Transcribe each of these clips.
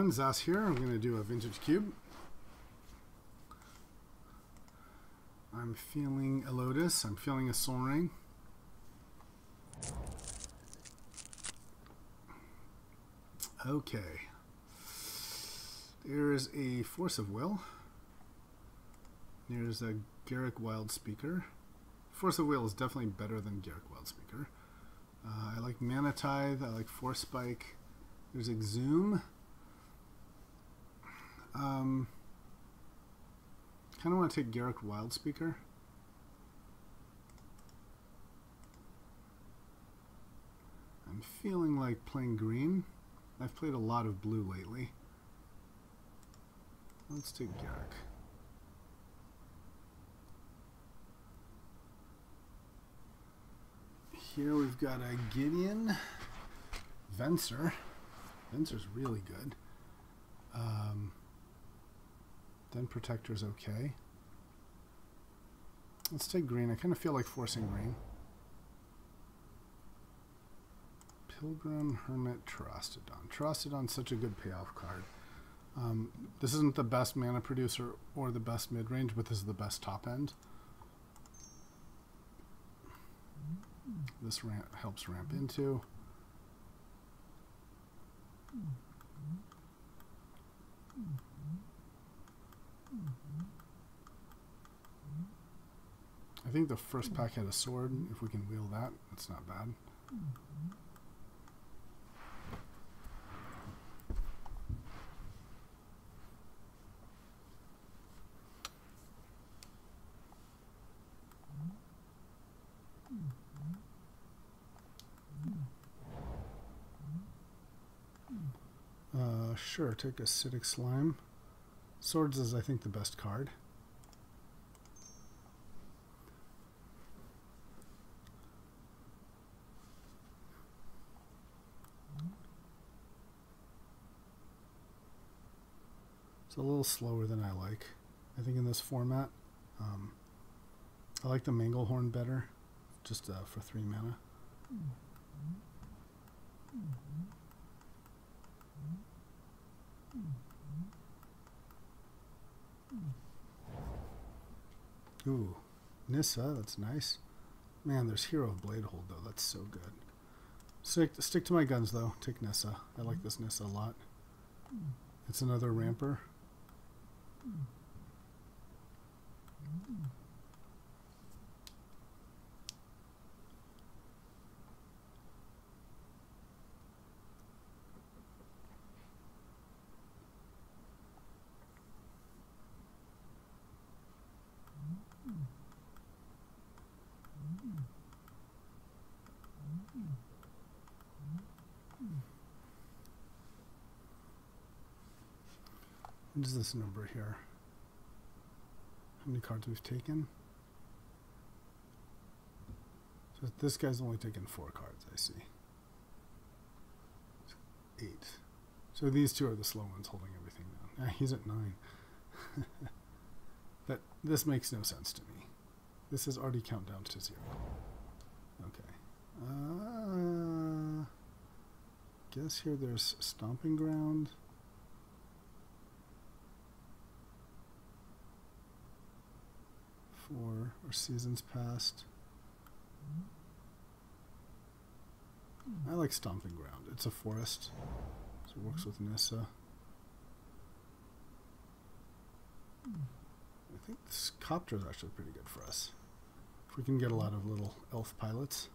everyone, Zas here. I'm going to do a vintage cube. I'm feeling a Lotus. I'm feeling a Soul Ring. Okay. There's a Force of Will. There's a Garrick Wild Speaker. Force of Will is definitely better than Garrick Wild Speaker. I like Mana Tithe. I like Force Spike. There's Exhume. Kind of want to take Garrick Wild Speaker. I'm feeling like playing green. I've played a lot of blue lately. Let's take Garrick. Here we've got a Gideon. Venser. Venser's really good. Den Protector's okay. Let's take green. I kind of feel like forcing green. Pilgrim, Hermit, Terastodon. Terastodon's such a good payoff card. This isn't the best mana producer or the best mid-range, but this is the best top end. This helps ramp into. I think the first pack had a sword. If we can wheel that, that's not bad. Sure, take Acidic Slime. Swords is, I think, the best card. It's a little slower than I like. I think in this format, I like the Manglehorn better, just for 3 mana. Ooh, Nissa, that's nice. Man, there's Hero of Bladehold though, that's so good. Stick to my guns though, take Nissa. I like this Nissa a lot. It's another ramper. What is this number here? How many cards we've taken? So this guy's only taken 4 cards, I see. 8. So these two are the slow ones holding everything down. He's at 9. This makes no sense to me. This is already countdown to 0. Okay. Guess here there's Stomping Ground. Or Seasons Past. I like Stomping Ground. It's a forest, so it works with Nissa. I think this Copter is actually pretty good for us. If we can get a lot of little elf pilots.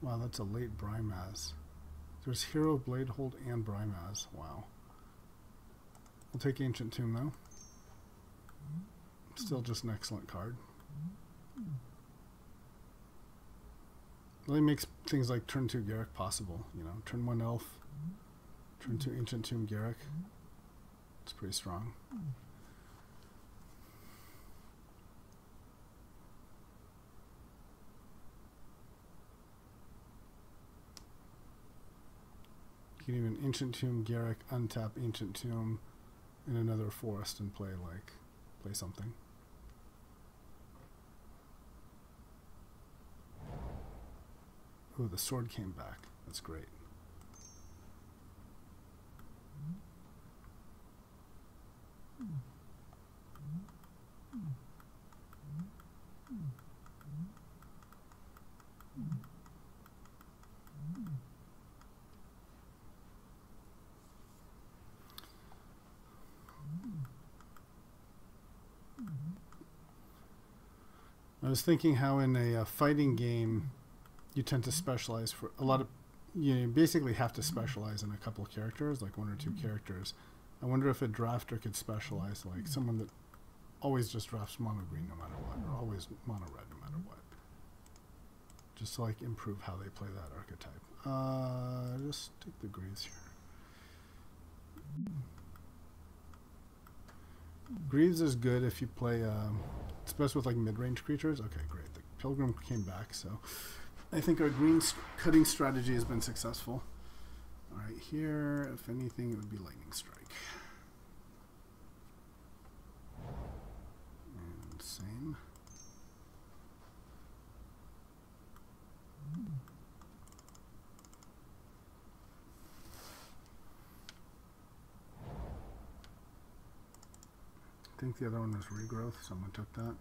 Wow, that's a late Brimaz. There's Hero, Bladehold, and Brimaz. Wow. We'll take Ancient Tomb, though. Still just an excellent card. Really makes things like turn 2 Garrick possible. You know, turn 1 Elf, turn 2 Ancient Tomb Garrick. It's pretty strong. You can even Ancient Tomb Garrick, untap Ancient Tomb, in another forest and play something. Ooh, the sword came back. That's great. I was thinking how in a fighting game you tend to specialize for a lot of, you basically have to specialize in a couple of characters, like one or two characters. I wonder if a drafter could specialize, like someone that always just drafts mono green no matter what, or always mono red no matter what, just to like improve how they play that archetype. Just take the greaves here. Greaves is good if you play, it's best with like mid-range creatures. Okay, great. The Pilgrim came back, so I think our green cutting strategy has been successful. All right, here, if anything, it would be Lightning Strike. And same. I think the other one was Regrowth. Someone took that.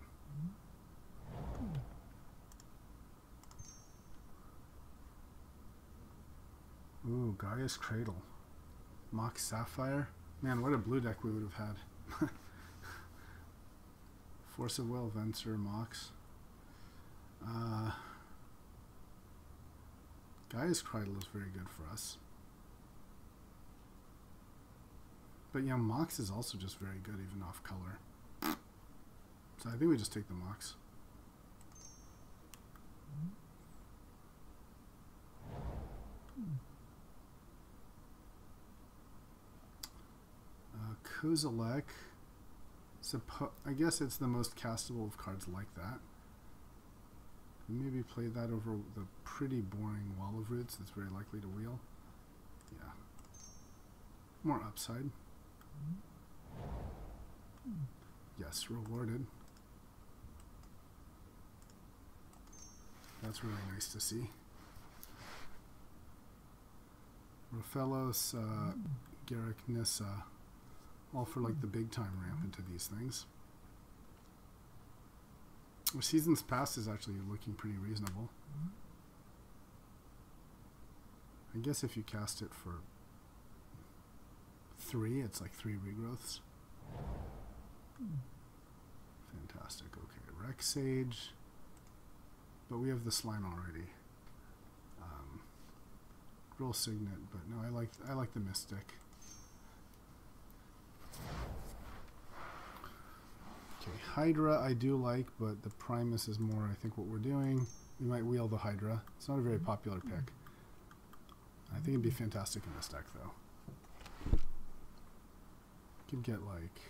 Ooh, Gaia's Cradle. Mox Sapphire. Man, what a blue deck we would have had. Force of Will, Venser, Mox. Gaia's Cradle is very good for us. But yeah, Mox is also just very good even off color. So I think we just take the Mox. Kozilek. I guess it's the most castable of cards like that. Maybe play that over the pretty boring Wall of Roots that's very likely to wheel. Yeah. More upside. Yes, rewarded. That's really nice to see. Rofellos, Garrick, Nissa, all for like the big time ramp into these things. Seasons Past is actually looking pretty reasonable. I guess if you cast it for 3, it's like 3 regrowths. Fantastic. Okay, Rex Sage. But we have the slime already. Roll Signet, but no, I like the Mystic. Okay, Hydra I do like, but the Primus is more, I think, what we're doing. We might wheel the Hydra. It's not a very popular pick. I think it'd be fantastic in this deck, though. Could get like...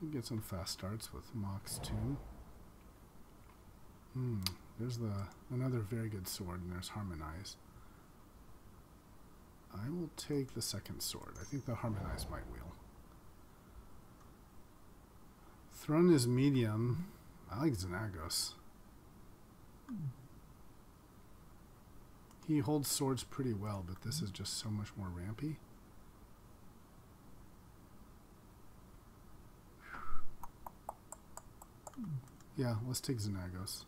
You get some fast starts with Mox Tomb. There's another very good sword, and there's Harmonize. I will take the second sword. I think the Harmonize might wheel. Throne is medium. I like Xenagos. He holds swords pretty well, but this is just so much more rampy. Yeah, let's take Xenagos.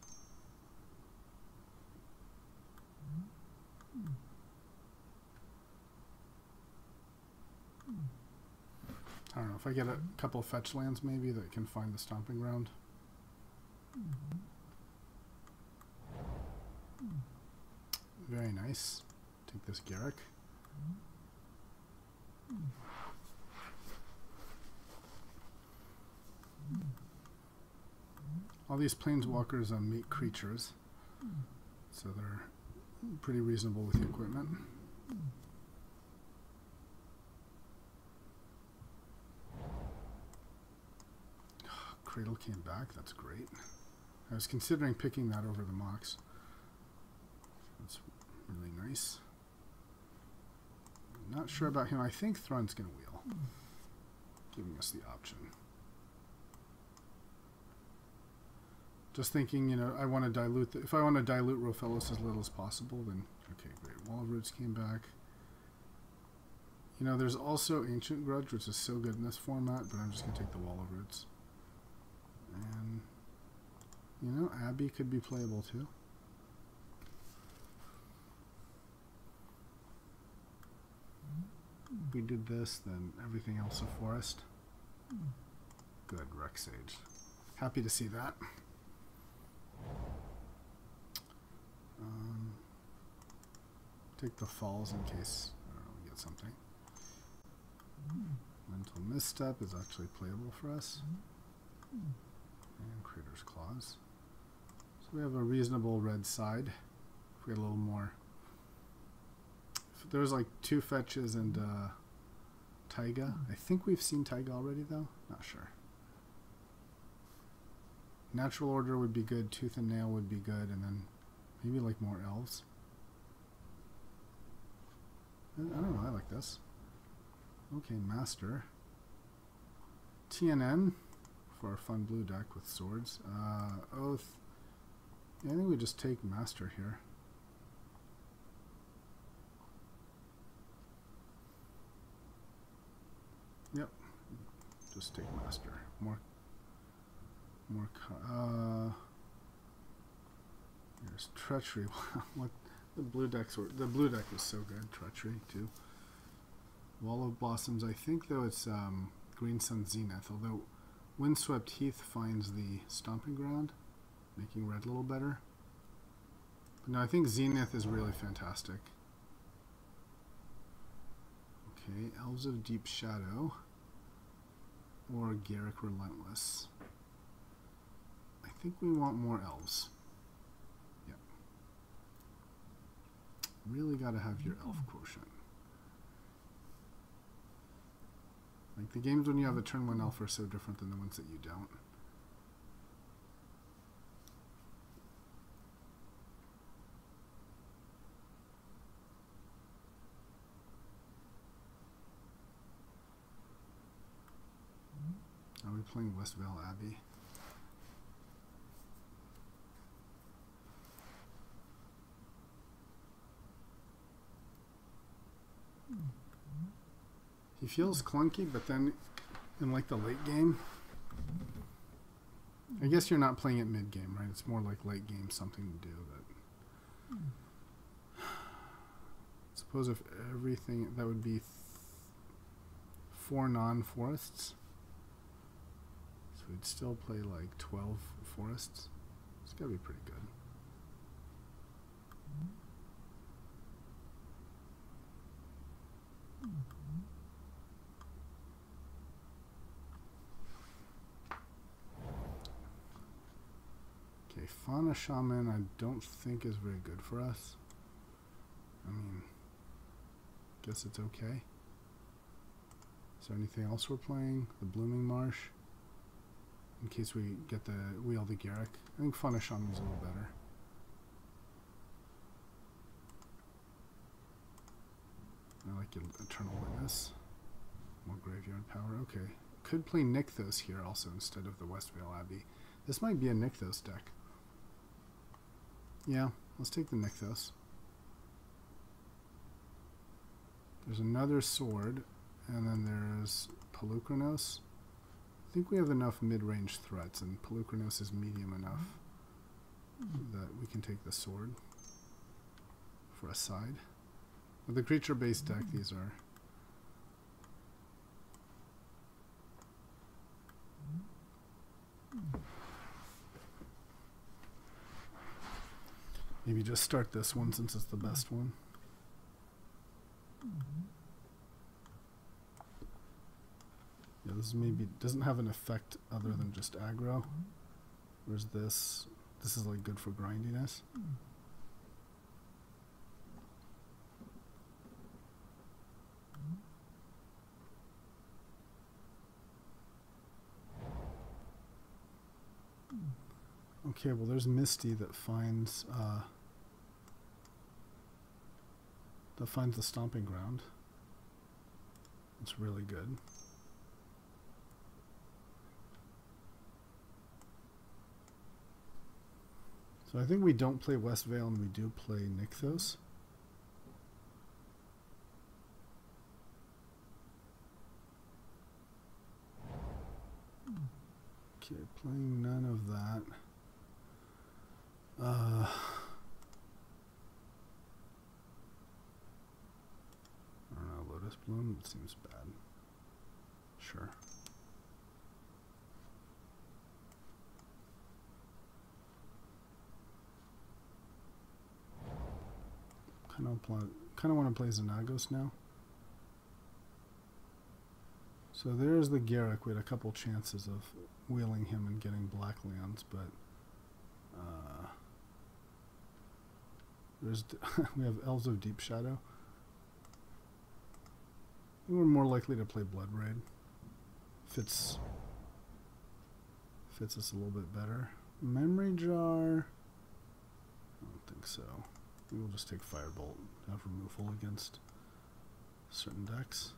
I don't know, if I get a couple of fetch lands maybe that can find the stomping ground. Very nice. Take this Garrick. All these planeswalkers are meat creatures, so they're pretty reasonable with the equipment. Cradle came back, that's great. I was considering picking that over the Mox. nice. Not sure about him. I think Thrun's going to wheel, giving us the option. Just thinking, you know, I want to dilute. If I want to dilute Rofellos as little as possible, then okay, great. Wall of Roots came back. You know, there's also Ancient Grudge, which is so good in this format, but I'm just going to take the Wall of Roots. And, you know, Abbey could be playable too. If we did this, then everything else a forest. Good, Rex Sage. Happy to see that. Take the falls in case we get something. Mental Misstep is actually playable for us. And Crater's Claws. So we have a reasonable red side. If we get a little more. If there's like 2 fetches and Taiga. I think we've seen Taiga already though. Not sure. Natural Order would be good. Tooth and Nail would be good. And then maybe like more elves. I don't know. I like this. Okay, Master. TNN for a fun blue deck with swords. Oath. Yeah, I think we just take Master here. Yep. Just take Master. There's Treachery. What the blue decks were? The blue deck was so good. Treachery too. Wall of Blossoms. I think though it's Green Sun Zenith. Although Windswept Heath finds the Stomping Ground, making red a little better. But no, I think Zenith is really fantastic. Okay, Elves of Deep Shadow or Garrick Relentless. I think we want more elves. Yep. Really got to have your elf quotient. Like the games when you have a turn 1 elf are so different than the ones that you don't. Are we playing Westvale Abbey? He feels clunky, but then in like the late game, I guess you're not playing it mid game, right? It's more like late game, something to do. But suppose if everything, that would be 4 non-forests. So we'd still play like 12 forests. It's gotta be pretty good. Okay, Fauna Shaman I don't think is very good for us. I mean, guess it's okay. Is there anything else we're playing? The Blooming Marsh. In case we get the wheel the Garrick. I think Fauna Shaman's a little better. I like Eternal Witness. More graveyard power. Okay. Could play Nykthos here also instead of the Westvale Abbey. This might be a Nykthos deck. Yeah, let's take the Nykthos. There's another sword, and then there's Pelucranos. I think we have enough mid-range threats, and Pelucranos is medium enough that we can take the sword for a side. With the creature-based deck, these are... Maybe just start this one since it's the best one. Yeah, this maybe doesn't have an effect other than just aggro. Whereas this is like good for grindiness. Okay, well there's Misty that finds That finds the stomping ground. It's really good. So I think we don't play West Vale and we do play Nykthos. Okay, playing none of that. I don't know, Lotus Bloom, it seems bad. Sure. Kind of want to play Xenagos now. So there's the Garruk. We had a couple chances of wheeling him and getting black lands, but there's we have Elves of Deep Shadow. We're more likely to play Blood Raid. Fits us a little bit better. Memory Jar. I don't think so. We will just take Firebolt. Have removal against certain decks.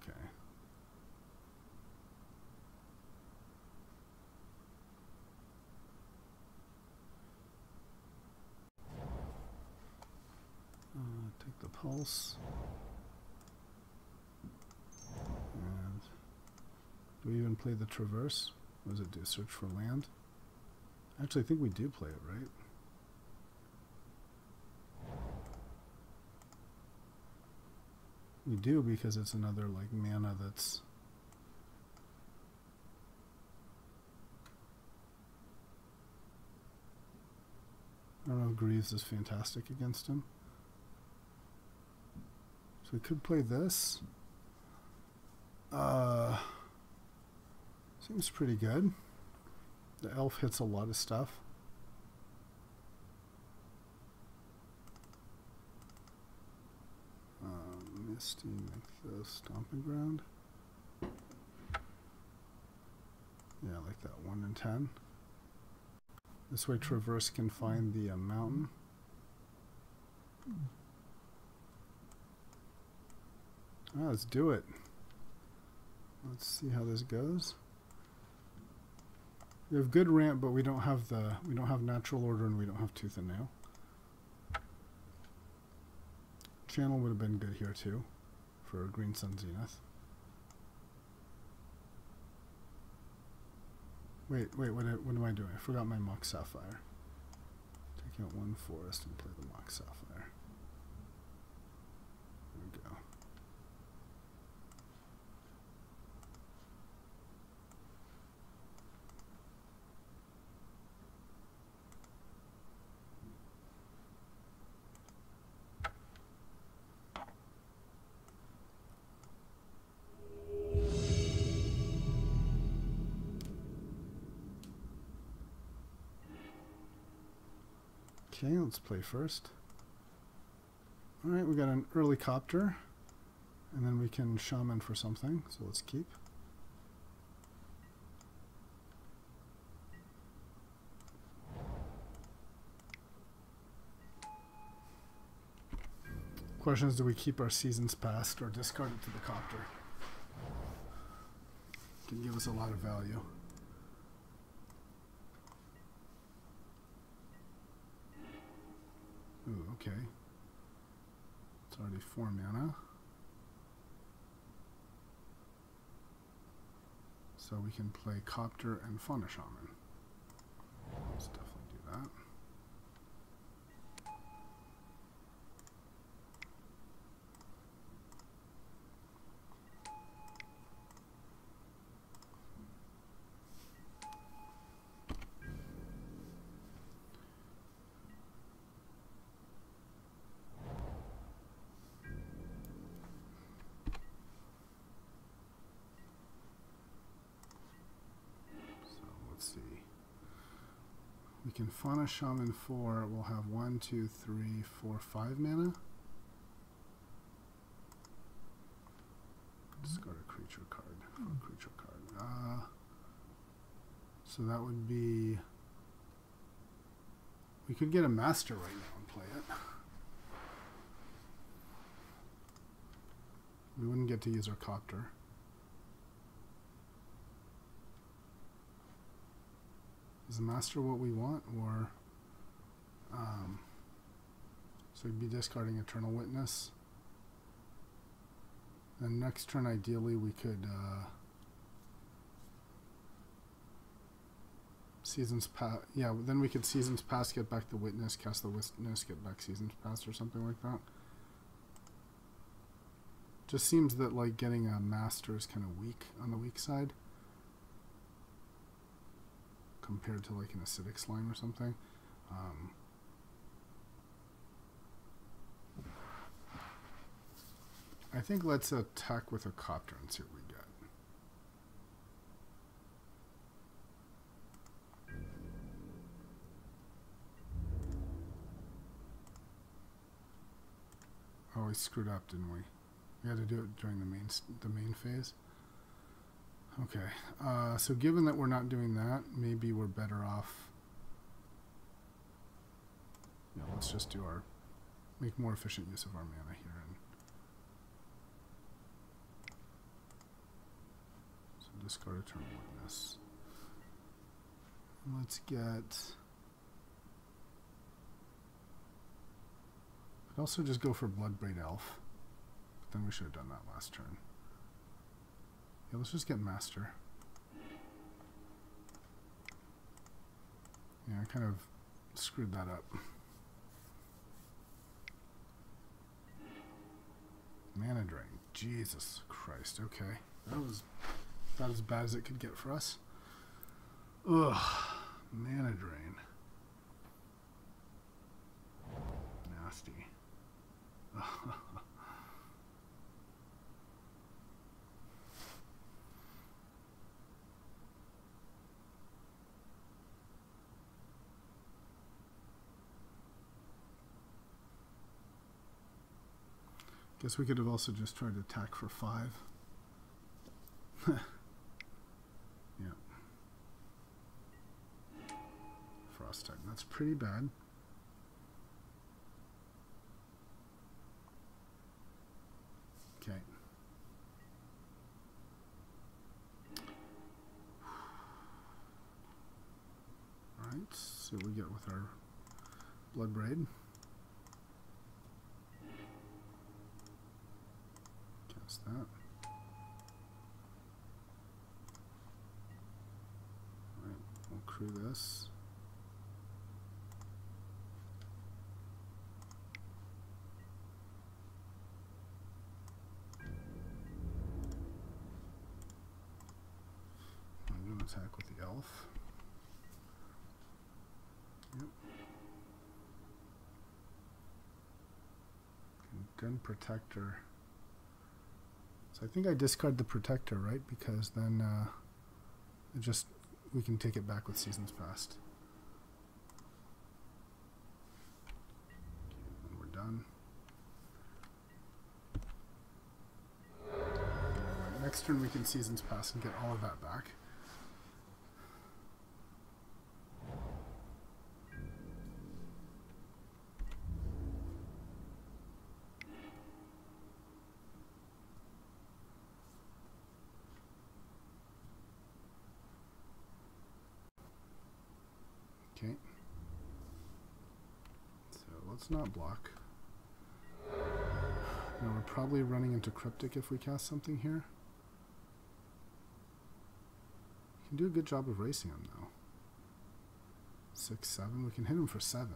Okay. Take the Pulse. And do we even play the Traverse? What does it do? Search for land? Actually, I think we do play it, right? We do, because it's another like mana that's I don't know if Greaves is fantastic against him. So we could play this. Seems pretty good. The elf hits a lot of stuff. Misty, Nykthos, Stomping Ground. Yeah, I like that 1 in 10. This way Traverse can find the mountain. Let's do it. Let's see how this goes. We have good ramp, but we don't have natural order and we don't have tooth and nail. Channel would have been good here too, for Green Sun Zenith. Wait, what am I doing? I forgot my Mox Sapphire. Take out 1 forest and play the Mox Sapphire. There we go. Okay, let's play first. Alright, we got an early Copter, and then we can Shaman for something, so let's keep. Question is, do we keep our Seasons Past or discard it to the Copter? Can give us a lot of value. Ooh, okay. It's already 4 mana. So we can play Copter and Fauna Shaman. Let's definitely do that. We can Fauna Shaman 4. We'll have 1, 2, 3, 4, 5 mana. Discard a creature card for a creature card. So that would be... We could get a master right now and play it. We wouldn't get to use our copter. Is the master what we want, or... so we'd be discarding Eternal Witness. And next turn, ideally, we could... Seasons Pass... Yeah, then we could Seasons Pass, get back the Witness, cast the Witness, get back Seasons Pass, or something like that. Just seems that, like, getting a master is kind of weak, on the weak side. Compared to, like, an Acidic Slime or something. I think let's attack with a Copter and see what we get. Oh, we screwed up, didn't we? We had to do it during the main phase. Okay, so given that we're not doing that, maybe we're better off. Yeah, let's just do our make more efficient use of our mana here, and so discard Eternal Witness. Let's get. Could also just go for Bloodbraid Elf. But then we should have done that last turn. Yeah, let's just get Master. Yeah, I kind of screwed that up. Mana Drain. Jesus Christ. Okay. That was about as bad as it could get for us. Ugh. Mana Drain. Nasty. Guess we could have also just tried to attack for 5. Yeah. Frost type. That's pretty bad. Okay. Alright, so we get with our Bloodbraid. Cast that. Alright, we'll crew this. I'm going to attack with the elf. Yep. Gun Protector. So I think I discard the Protector, right? Because then we can take it back with Seasons Past. Okay, and we're done. Right, next turn we can Seasons Pass and get all of that back. Okay. So let's not block. Now we're probably running into Cryptic if we cast something here. We can do a good job of racing him though. 6, 7. We can hit him for 7.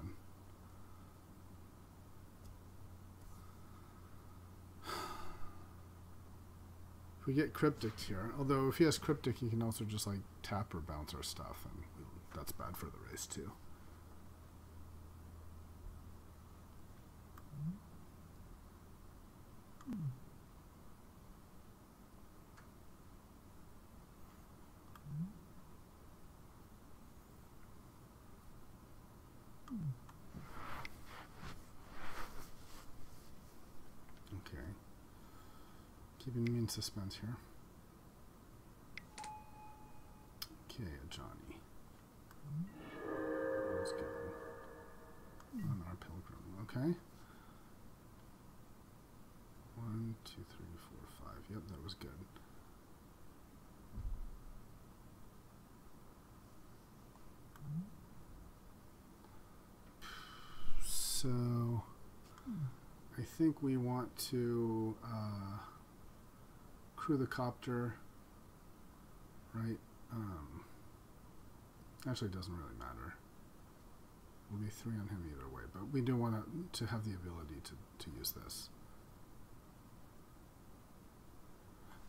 If we get Cryptic here, although if he has Cryptic, he can also just like tap or bounce our stuff, and that's bad for the race too. Okay. Keeping me in suspense here. Okay, Johnny. Okay. 1, 2, 3, 4, 5. Yep, that was good. So I think we want to crew the copter, right? Actually, it doesn't really matter. We'll be 3 on him either way, but we do want to have the ability to use this.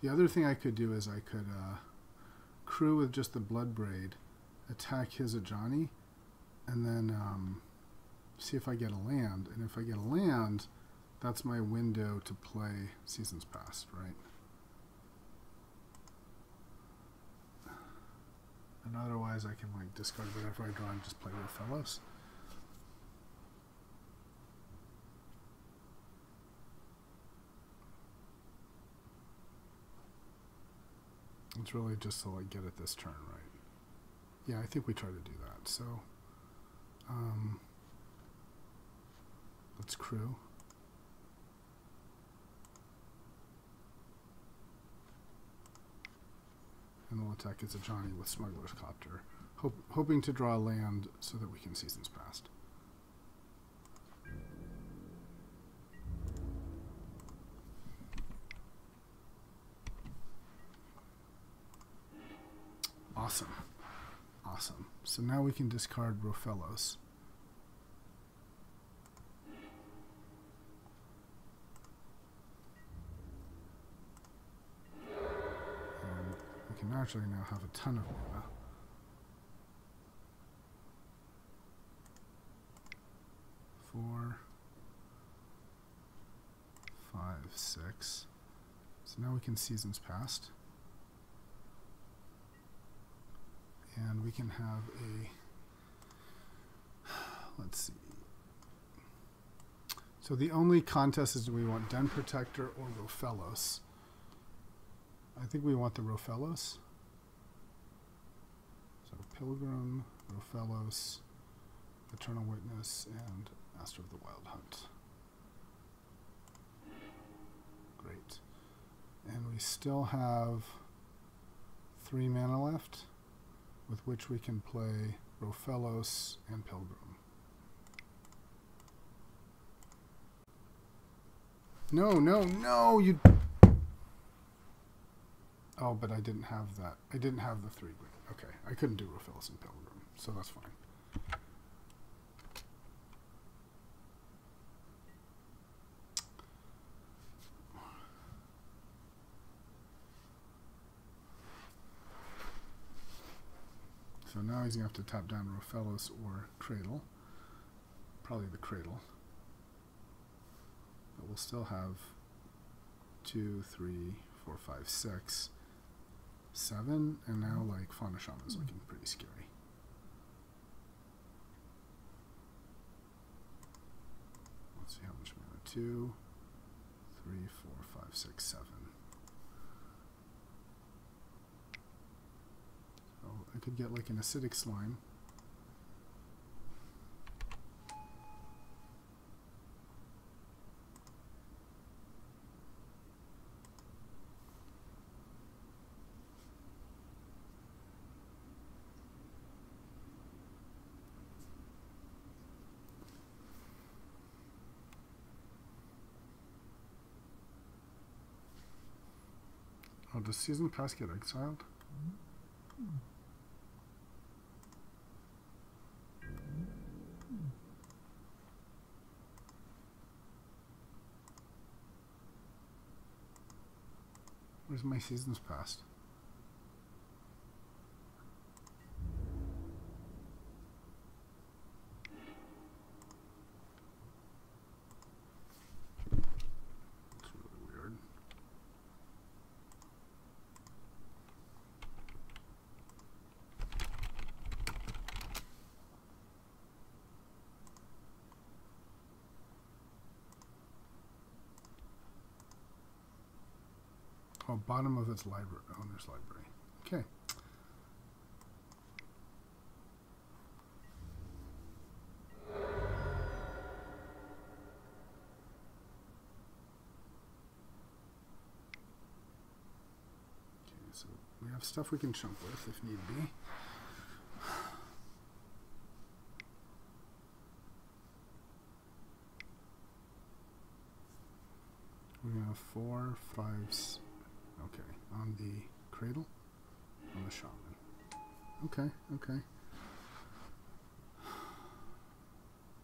The other thing I could do is I could crew with just the blood braid, attack his Ajani, and then see if I get a land. And if I get a land, that's my window to play Seasons Past, right? And otherwise I can like discard whatever I draw and just play with fellows. It's really just to like get it this turn, right? Yeah, I think we try to do that. So let's crew. And we'll attack its Ajani with Smuggler's Copter, hoping to draw a land so that we can Seasons Past. Awesome. Awesome. So now we can discard Rofellos. And we can actually now have a ton of mana. Four, 5, 6. So now we can Seasons Past. And we can have a, let's see. So the only contest is, do we want Den Protector or Rofellos? I think we want the Rofellos. So Pilgrim, Rofellos, Eternal Witness, and Master of the Wild Hunt. Great. And we still have 3 mana left, with which we can play Rofellos and Pilgrim. No, no, no, you... Oh, but I didn't have that. I didn't have the 3 green. Okay, I couldn't do Rofellos and Pilgrim, so that's fine. So now he's going to have to tap down Rofellos or Cradle. Probably the Cradle. But we'll still have 2, 3, 4, 5, 6, 7, and now like Fauna Shaman is looking pretty scary. Let's see how much mana. 2, 3, 4, 5, 6, 7. So I could get like an acidic slime. Oh, does Season Pass get exiled? Where's my Seasons Past? That's really weird. Oh, bottom of its library, owner's library. Okay. have stuff we can chunk with if need be. We have 4, 5, okay, on the cradle, on the shaman. Okay, okay.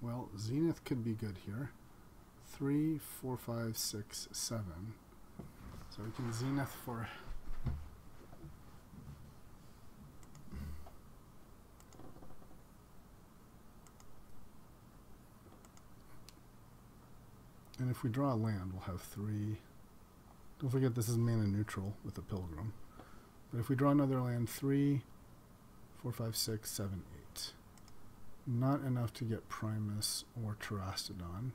Well, Zenith could be good here. 3, 4, 5, 6, 7. So we can Zenith for... And if we draw a land, we'll have 3. Don't forget this is mana neutral with a Pilgrim. But if we draw another land, 3, 4, 5, 6, 7, 8. Not enough to get Primus or Terastodon.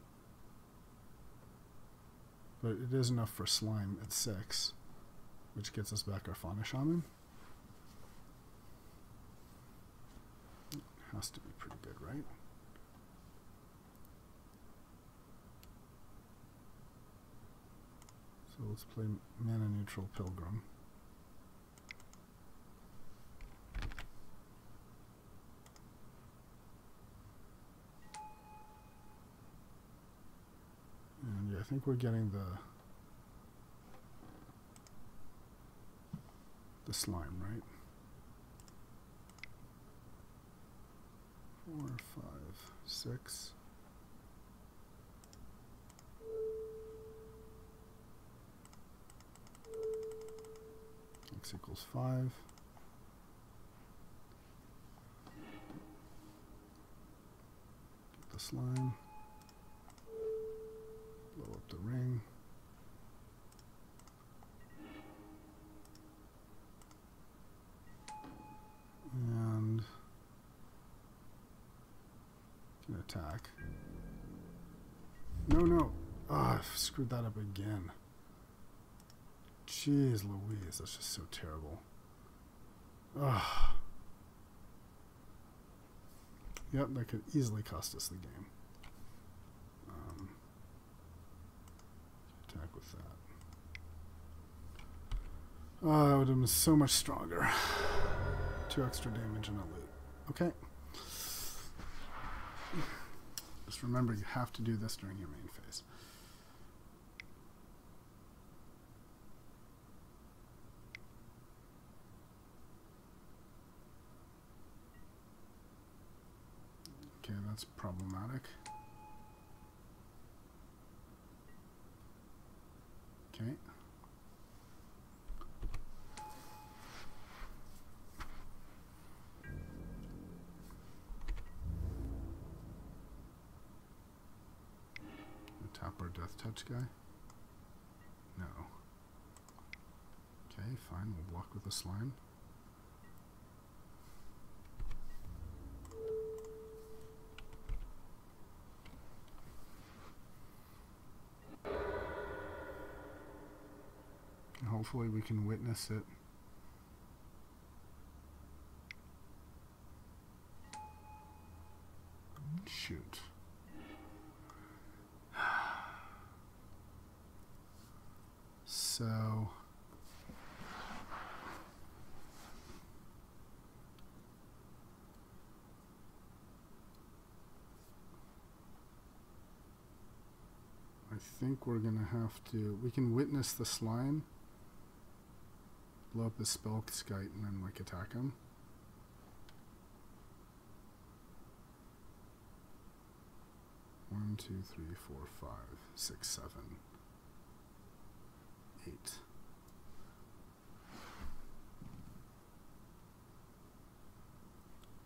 But it is enough for Slime at 6, which gets us back our Fauna Shaman. It has to be pretty good, right? So let's play mana neutral Pilgrim. And yeah, I think we're getting the slime, right? 4, 5, 6. X equals 5. Get the slime. Blow up the ring. And can attack. No, no. Ah, I've screwed that up again. Jeez Louise, that's just so terrible. Ugh. Yep, that could easily cost us the game. Attack with that. Oh, that would have been so much stronger. 2 extra damage and a loot. Okay. Just remember, you have to do this during your main phase. Okay, that's problematic. Okay. Tap our Death Touch guy? No. Okay, fine, we'll block with the slime. And hopefully we can witness it. Shoot. So I think we're gonna have to, we can witness the slime, blow up the spell skite, and then like attack him. One, 2, 3, 4, 5, 6, 7, 8.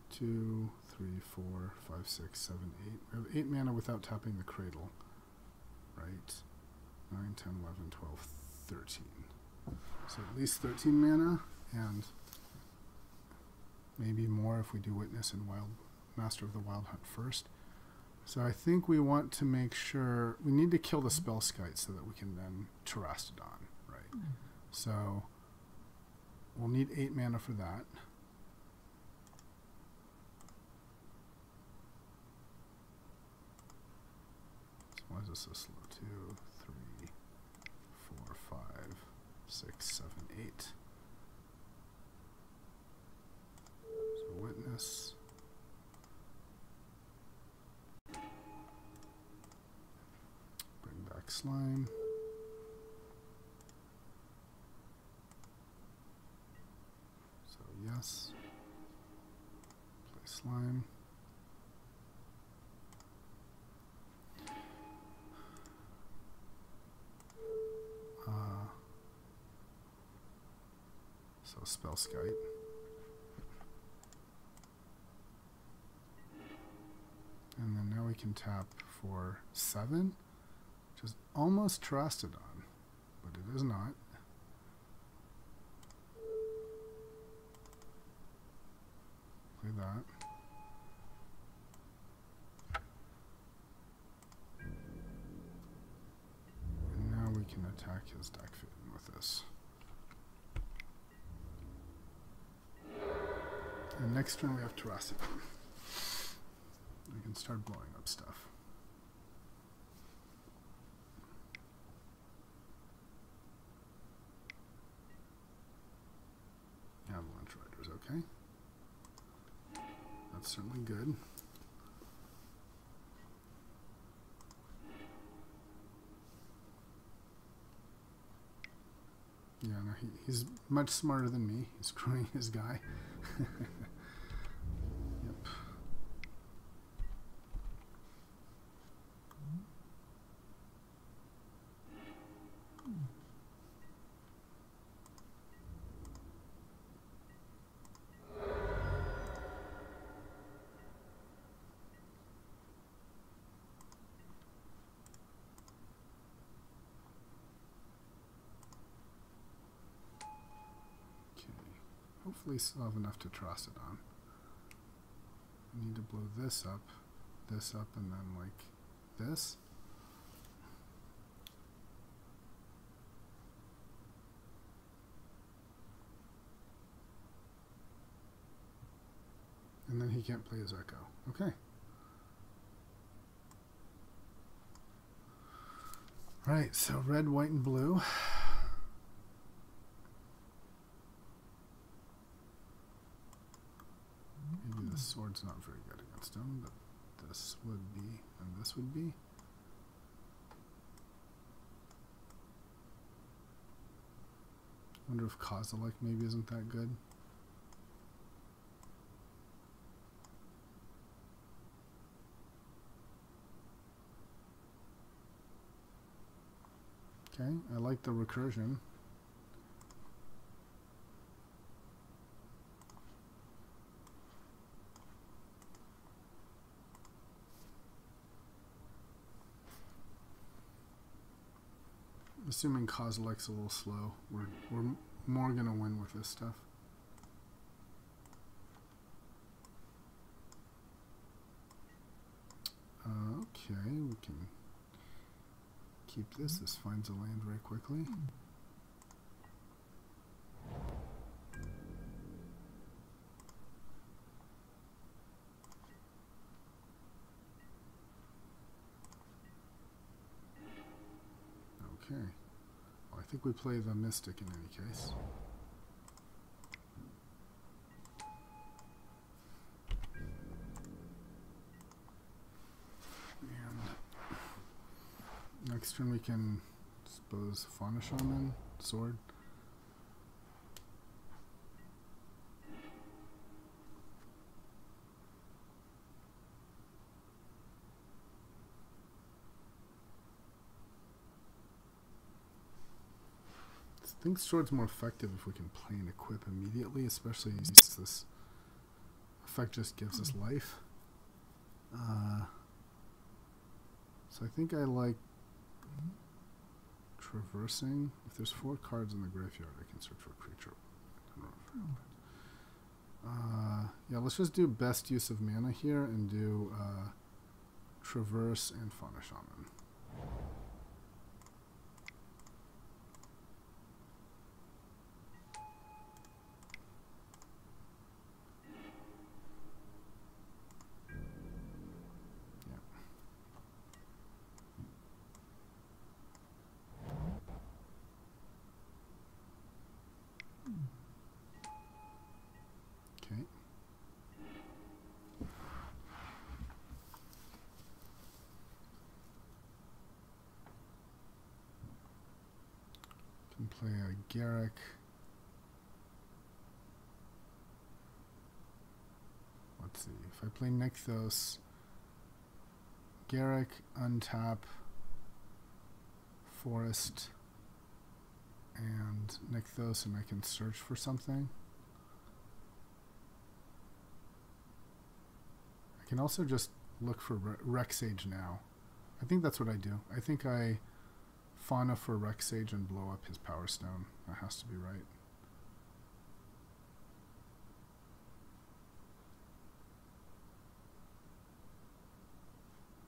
Two, 3, 4, 5, 6, 7, 8. We have 8 mana without tapping the cradle. Right? 9, 10, 11, 12, 13. So at least 13 mana, and maybe more if we do Witness and Master of the Wild Hunt first. So I think we want to make sure, we need to kill the spell skite so that we can then Terastodon, right? So we'll need 8 mana for that. So why is this so slow? 2, 3, 4, 5, 6, 7, 8. slime. So yes. Play slime. So spell skite. And then now we can tap for 7, which is almost Terastodon, but it is not. Play that. And now we can attack his deck Phaeton with this. And next turn we have Terastodon. We can start blowing up stuff. Avalanche Riders, okay. That's certainly good. Yeah, no, he's much smarter than me. He's screwing his guy. Yep. Hopefully still have enough to truss it on. I need to blow this up, and then like this. And then he can't play his echo. Okay. Right, so red, white, and blue. Maybe the sword's not very good against him, but this would be, and this would be. Wonder if Kozilek maybe isn't that good. Okay, I like the recursion. Assuming Kozilek's a little slow, we're more gonna win with this stuff. Okay, we can keep this. This finds a land very quickly. Okay. Well, I think we play the Mystic in any case. And next turn we can suppose Fauna Shaman, sword. I think sword's more effective if we can play and equip immediately, especially since this effect just gives us life. So I think I like traversing. If there's 4 cards in the graveyard, I can search for a creature. Yeah, let's just do best use of mana here and do traverse and Fauna Shaman. Garrick. Let's see. If I play Nykthos, Garrick, untap, Forest, and Nykthos, and I can search for something. I can also just look for Rexage now. I think that's what I do. I think I fauna for Rexage and blow up his Power Stone. That has to be right.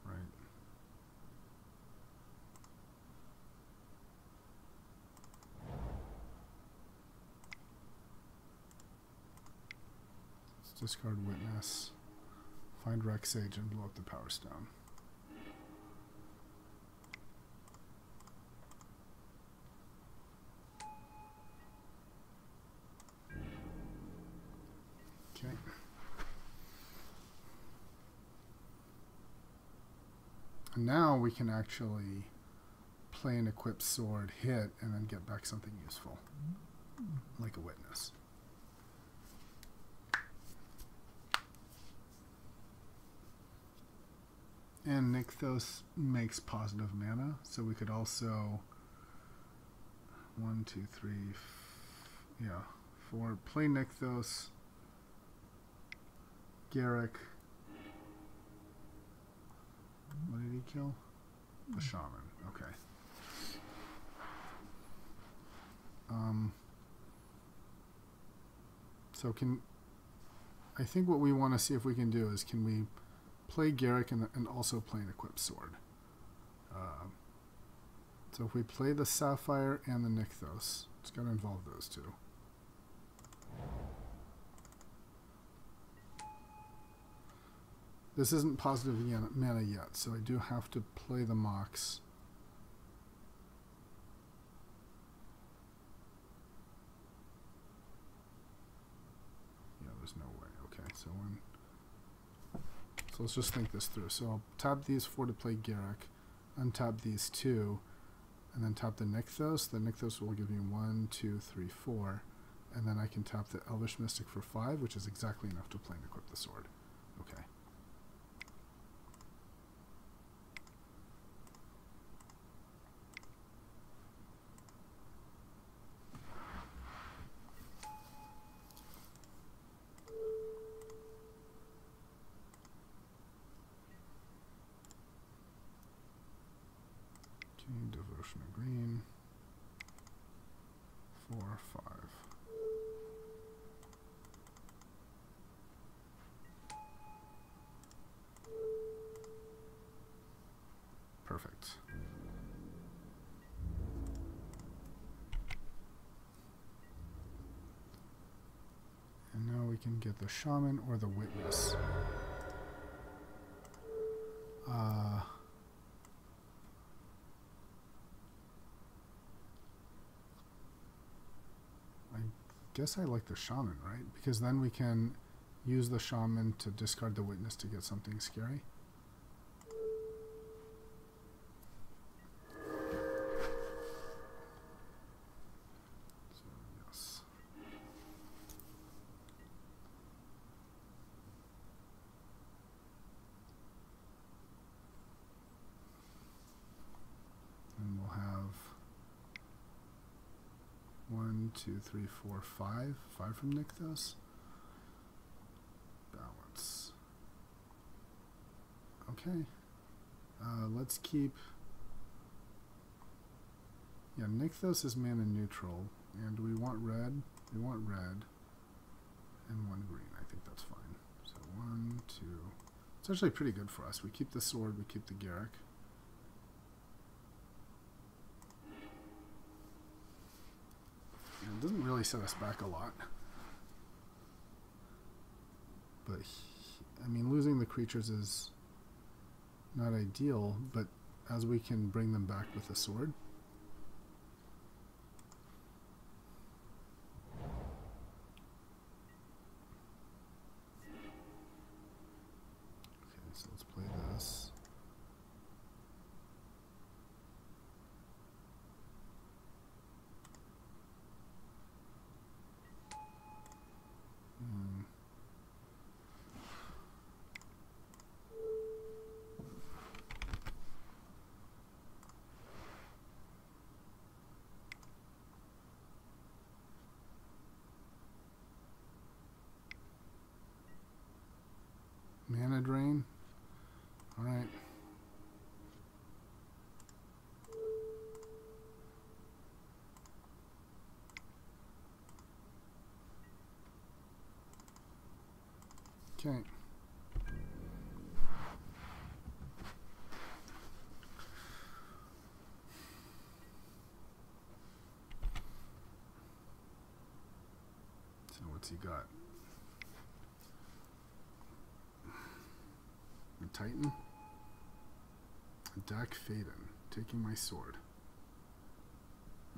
Right. Let's discard Witness. Find Rexage and blow up the Power Stone. Okay. And now we can actually play an equipped sword, hit, and then get back something useful, like a Witness. And Nykthos makes positive mana, so we could also 1, 2, 3, 4. Play Nykthos, Garrick. What did he kill? The Shaman. Okay. So I think what we want to see if we can do is can we play Garrick and also play an equipped sword. So if we play the Sapphire and the Nykthos, it's got to involve those two. This isn't positive mana yet, so I do have to play the Mox. Yeah, there's no way. Okay, so let's just think this through. So I'll tap these 4 to play Garrick, untap these 2, and then tap the Nykthos. The Nykthos will give me 1, 2, 3, 4, and then I can tap the Elvish Mystic for 5, which is exactly enough to play and equip the sword. Okay. Devotion of Green. 4, 5. Perfect. And now we can get the Shaman or the Witness. I guess I like the Shaman, right? Because then we can use the Shaman to discard the Witness to get something scary. So, yes. And we'll have 1, 2, 3, 4, 5. 5 from Nykthos. Balance. Okay. Let's keep... Yeah, Nykthos is mana neutral. And we want red. We want red. And 1 green. I think that's fine. So 1, 2... It's actually pretty good for us. We keep the sword. We keep the Garrick. It doesn't really set us back a lot. But, I mean, losing the creatures is not ideal, but as we can bring them back with a sword. Okay, so let's play this. drain. All right. Okay. So what's he got? A Titan? A Dak Faden. Taking my sword.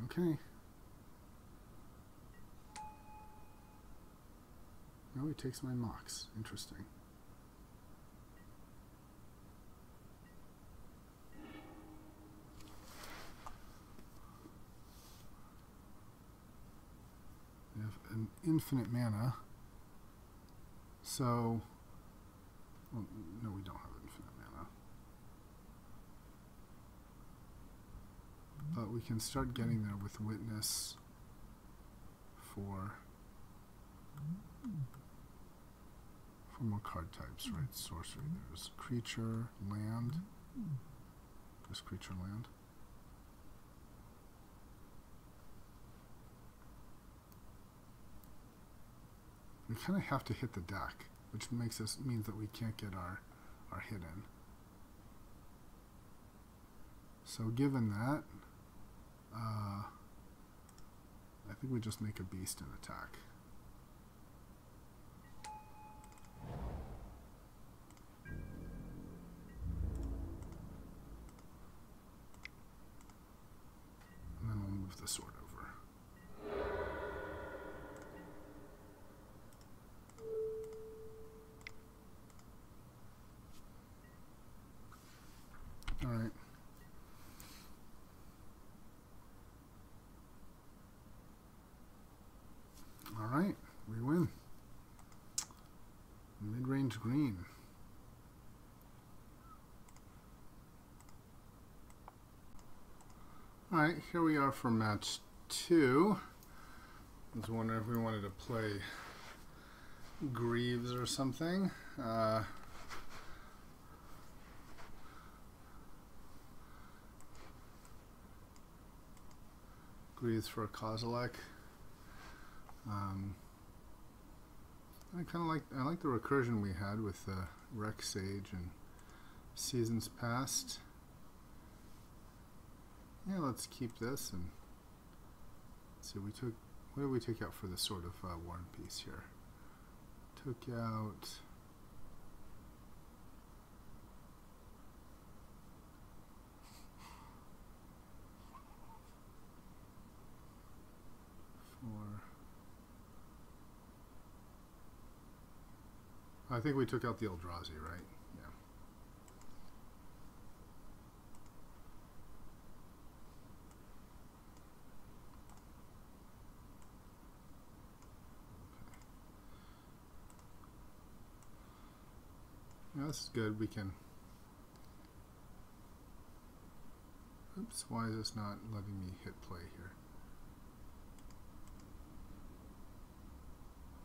Okay. No, he takes my Mox. Interesting. We have an infinite mana. So, well, no, we don't have infinite mana. But we can start getting there with Witness for more card types, right? Sorcery. There's creature, land. There's creature, land. We kind of have to hit the deck, which means that we can't get our hit in. So given that, I think we just make a beast and attack. And then we'll move the sword over. All right. All right, we win. Mid-range green. All right, here we are for match 2. I was wondering if we wanted to play Greaves or something. Greaves for a Kozilek. I like the recursion we had with Rex Sage and Seasons Past. Yeah, let's keep this and let's see. What did we take out for the Sword of War and Peace here? Took out I think we took out the Eldrazi, right? Yeah. Yeah, this is good. We can... Oops, why is this not letting me hit play here?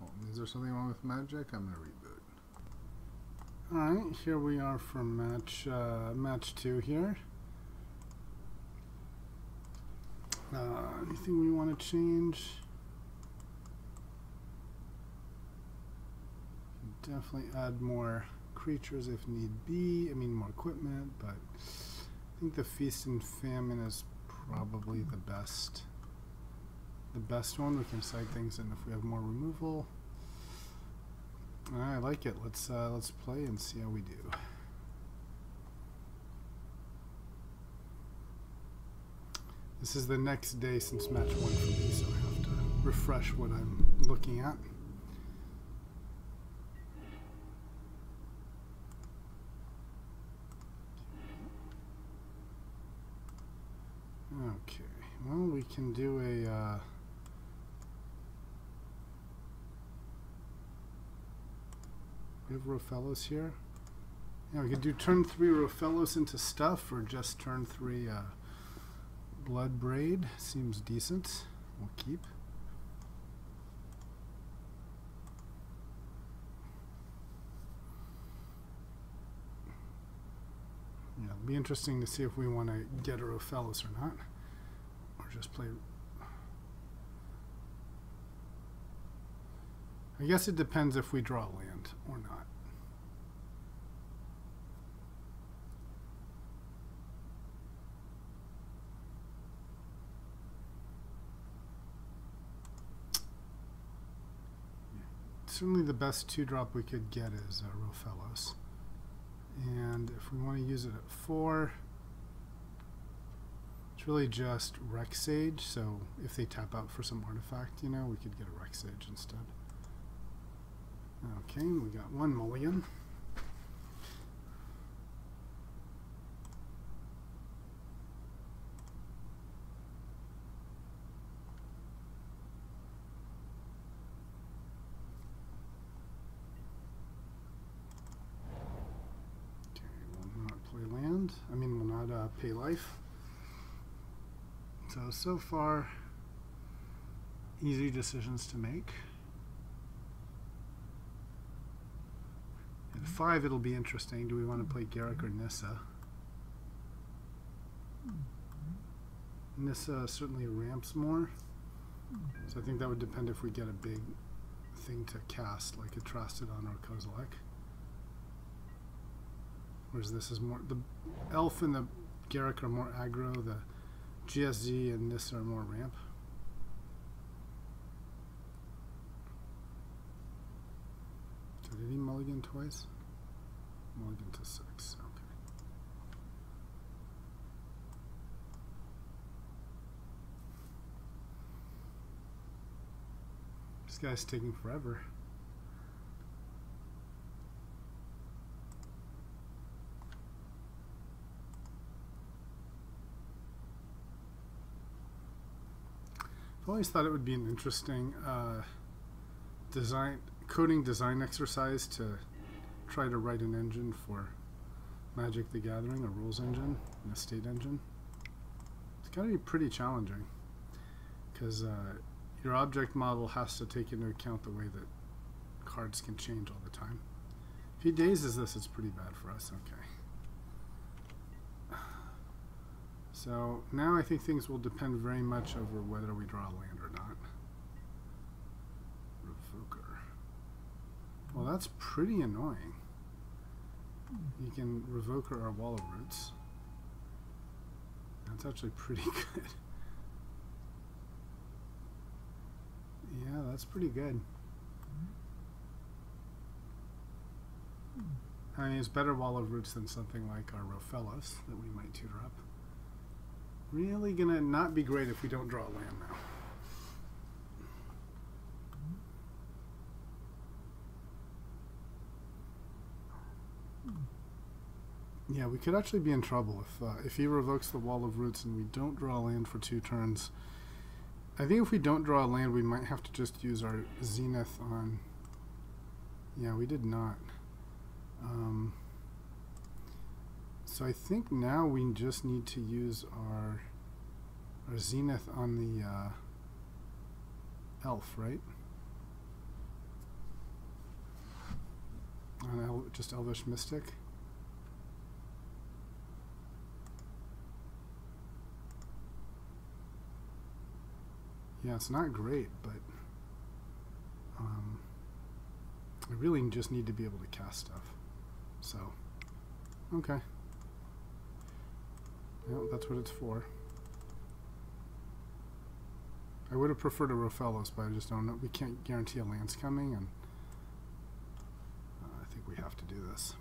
Oh, is there something wrong with Magic? I'm going to reboot. Alright, here we are for match 2 here. Anything we want to change? Definitely add more creatures if need be. I mean, more equipment, but I think the Feast and Famine is probably the best one. We can side things in if we have more removal. I like it. Let's play and see how we do. This is the next day since match 1 for me, so I have to refresh what I'm looking at. Okay, well, we can do a we have Rofellos here. Yeah, we could do turn 3 Rofellos into stuff, or just turn 3 Blood Braid. Seems decent. We'll keep. be interesting to see if we want to get a Rofellos or not, or just play. I guess it depends if we draw land or not. Certainly the best 2-drop we could get is Rofellos. And if we want to use it at 4, it's really just Rec Sage, so if they tap out for some artifact, you know, we could get a Rec Sage instead. Okay, we got 1 mulligan. Will not pay life. So far, easy decisions to make. At 5, it'll be interesting. Do we want to play Garrick or Nissa? Nissa certainly ramps more, so I think that would depend if we get a big thing to cast, like a Trastodon or Kozilek. Whereas this is more, the Elf and the Garrick are more aggro, the GSZ and Nissa are more ramp. So did he mulligan twice? Mulligan to 6, okay. This guy's taking forever. I've always thought it would be an interesting coding design exercise to try to write an engine for Magic the Gathering, a rules engine, an estate engine. It's got to be pretty challenging because your object model has to take into account the way that cards can change all the time. If he dazes this, it's pretty bad for us. Okay. So now I think things will depend very much over whether we draw land or not. Revoker. Well, that's pretty annoying. You can Revoker our Wall of Roots. That's actually pretty good. Yeah, that's pretty good. I mean, it's better Wall of Roots than something like our Rofellos that we might tutor up. Really gonna not be great if we don't draw land now. Yeah, we could actually be in trouble if he revokes the Wall of Roots and we don't draw land for 2 turns. I think if we don't draw land, we might have to just use our Zenith on. Yeah, we did not. So I think now we just need to use our Zenith on the Elf, right? On just Elvish Mystic. Yeah, it's not great, but I really just need to be able to cast stuff. So, okay. Well, that's what it's for. I would have preferred a Rofellos, but I just don't know. We can't guarantee a land's coming, and I think we have to do this.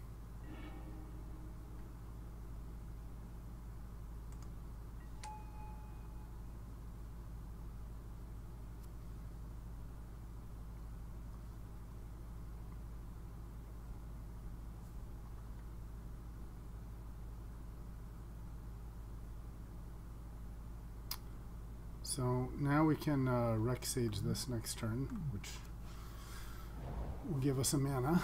So now we can Rec Sage this next turn, which will give us a mana.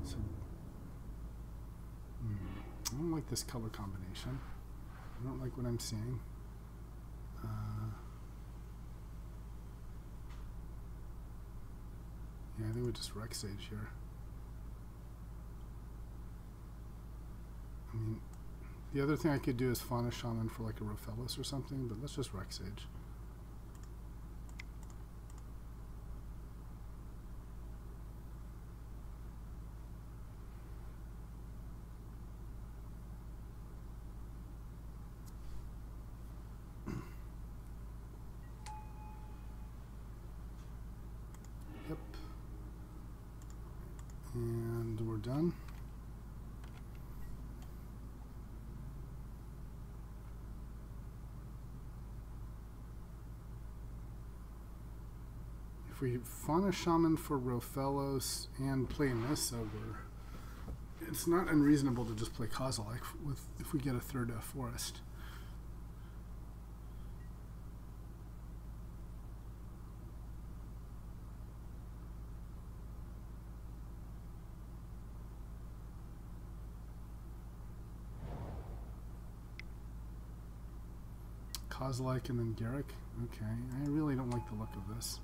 So, I don't like this color combination. I don't like what I'm seeing. Yeah, I think we just Rec Sage here. mean, the other thing I could do is Fauna Shaman for like a Rofellos or something, but let's just Rex Age. Yep. And we're done. If we Fauna Shaman for Rofellos and play Nissa, it's not unreasonable to just play Kozilek with if we get a third forest. Kozilek and then Garrick. Okay, I really don't like the look of this.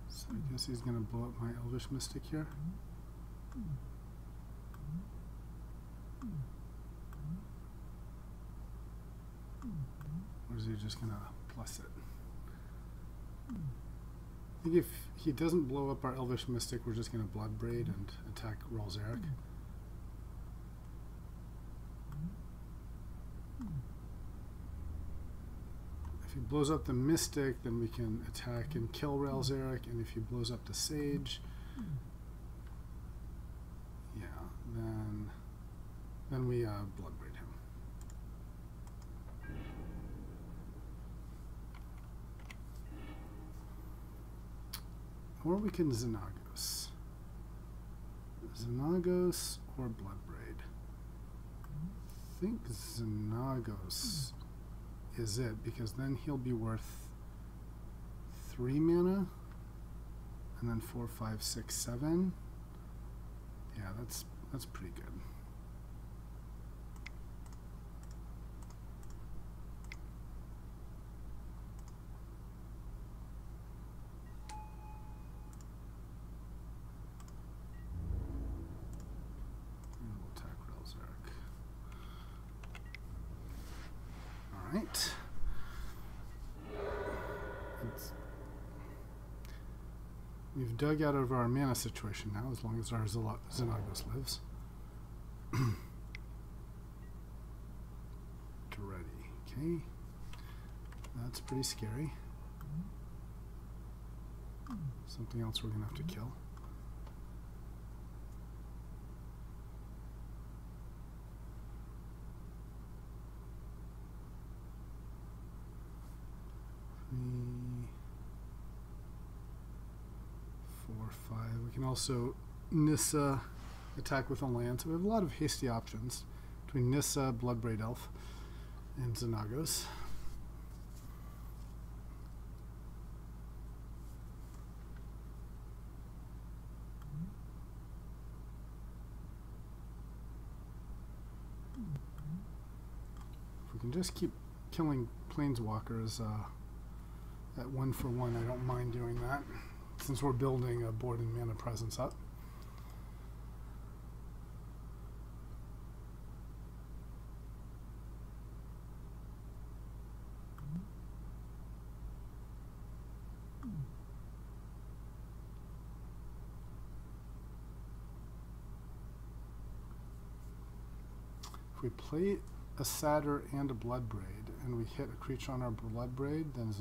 So I guess he's going to blow up my Elvish Mystic here. Or is he just going to plus it? I think if he doesn't blow up our Elvish Mystic, we're just going to Bloodbraid and attack Rolzeric. If he blows up the Mystic, then we can attack and kill Relzeric, and if he blows up the Sage, yeah, then we Bloodbraid him. Or we can Xenagos. Xenagos or Bloodbraid. I think Xenagos is it, because then he'll be worth 3 mana, and then 4, 5, 6, 7. Yeah, that's pretty good. And we'll attack Relzeric. Right. We've dug out of our mana situation now, as long as our Xenagos lives. Ready. Okay. That's pretty scary. Something else we're going to have to kill. Three, 4, 5. We can also Nissa attack with a land. So we have a lot of hasty options between Nissa, Bloodbraid Elf, and Xenagos. If we can just keep killing planeswalkers at 1 for 1, I don't mind doing that, since we're building a board and mana presence up. If we play a Satyr and a Bloodbraid, and we hit a creature on our Bloodbraid, then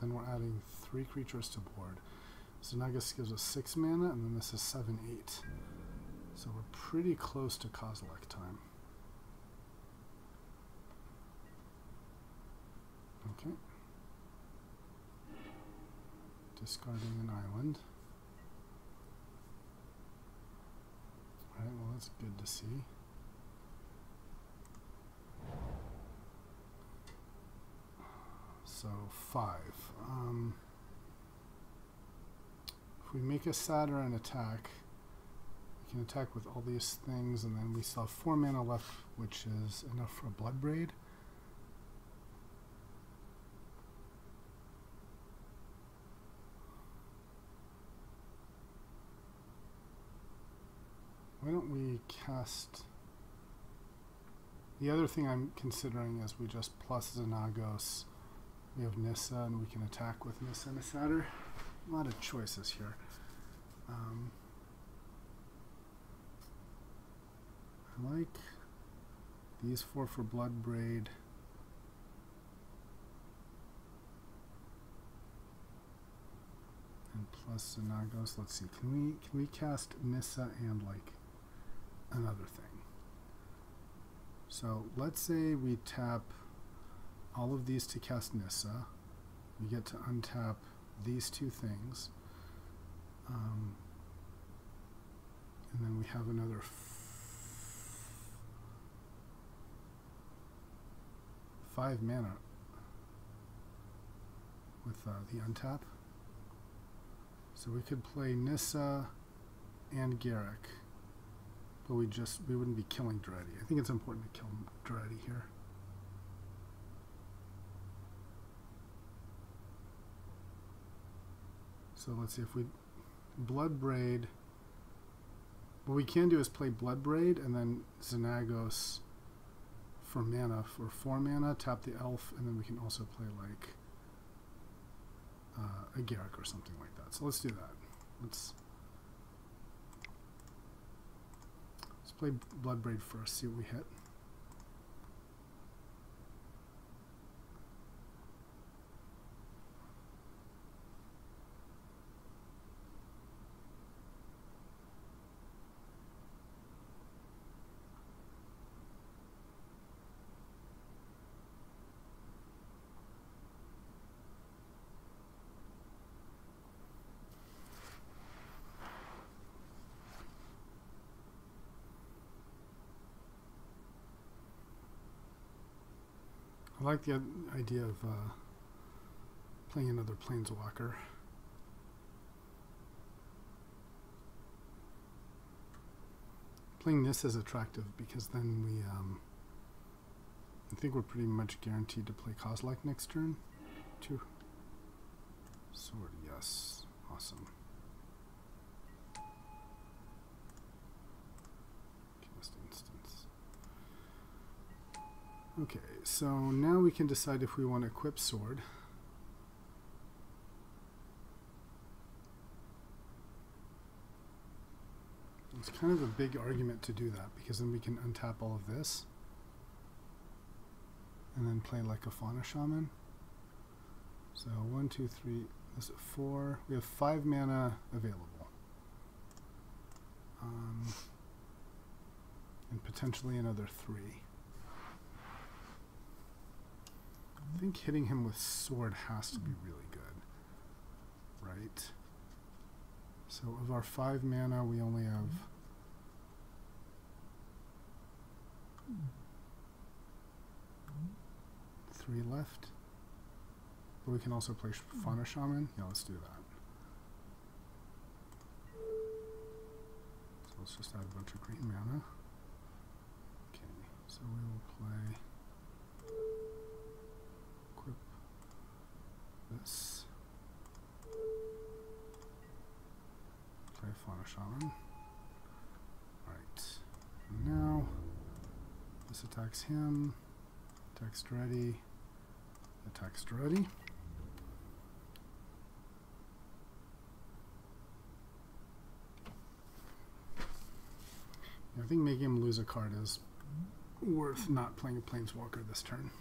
then we're adding 3 creatures to board. Xenagos gives us 6 mana, and then this is 7, 8. So we're pretty close to Kozilek time. Okay. Discarding an island. Alright, well that's good to see. So 5. If we make a Satyr attack, we can attack with all these things, and then we still have 4 mana left, which is enough for a Bloodbraid. Why don't we cast... The other thing I'm considering is we just plus Xenagos. We have Nissa, and we can attack with Nissa Nissader. A lot of choices here. I like these 4 for Blood Braid. And plus Xenagos. Let's see. Can we cast Nissa and like another thing? So let's say we tap all of these to cast Nissa. We get to untap these 2 things. And then we have another 5 mana with the untap. So we could play Nissa and Garruk, but we wouldn't be killing Dreddy. I think it's important to kill Dreddy here. So let's see if we Blood Braid. What we can do is play Blood Braid and then Xenagos for mana, for 4 mana, tap the elf, and then we can also play like a Garruk or something like that. So let's do that. Let's play Blood Braid first, see what we hit. I like the idea of playing another Planeswalker. Playing this is attractive because then we, I think we're pretty much guaranteed to play Kozilek next turn. 2 sword, yes, awesome. Cast instance. Okay, so now we can decide if we want to equip sword. It's kind of a big argument to do that because then we can untap all of this and then play like a Fauna Shaman. So 1, 2, 3, this is 4. We have 5 mana available. And potentially another 3. I think hitting him with sword has to be really good, right? So of our 5 mana, we only have 3 left. But we can also play Fauna Shaman. Yeah, let's do that. So let's just add a bunch of green mana. Okay, so we will play equip this. Play Fauna Shaman. Alright. Now this attacks him. Attacks Dreddy. Attacks Dreddy. I think making him lose a card is worth not playing a Planeswalker this turn.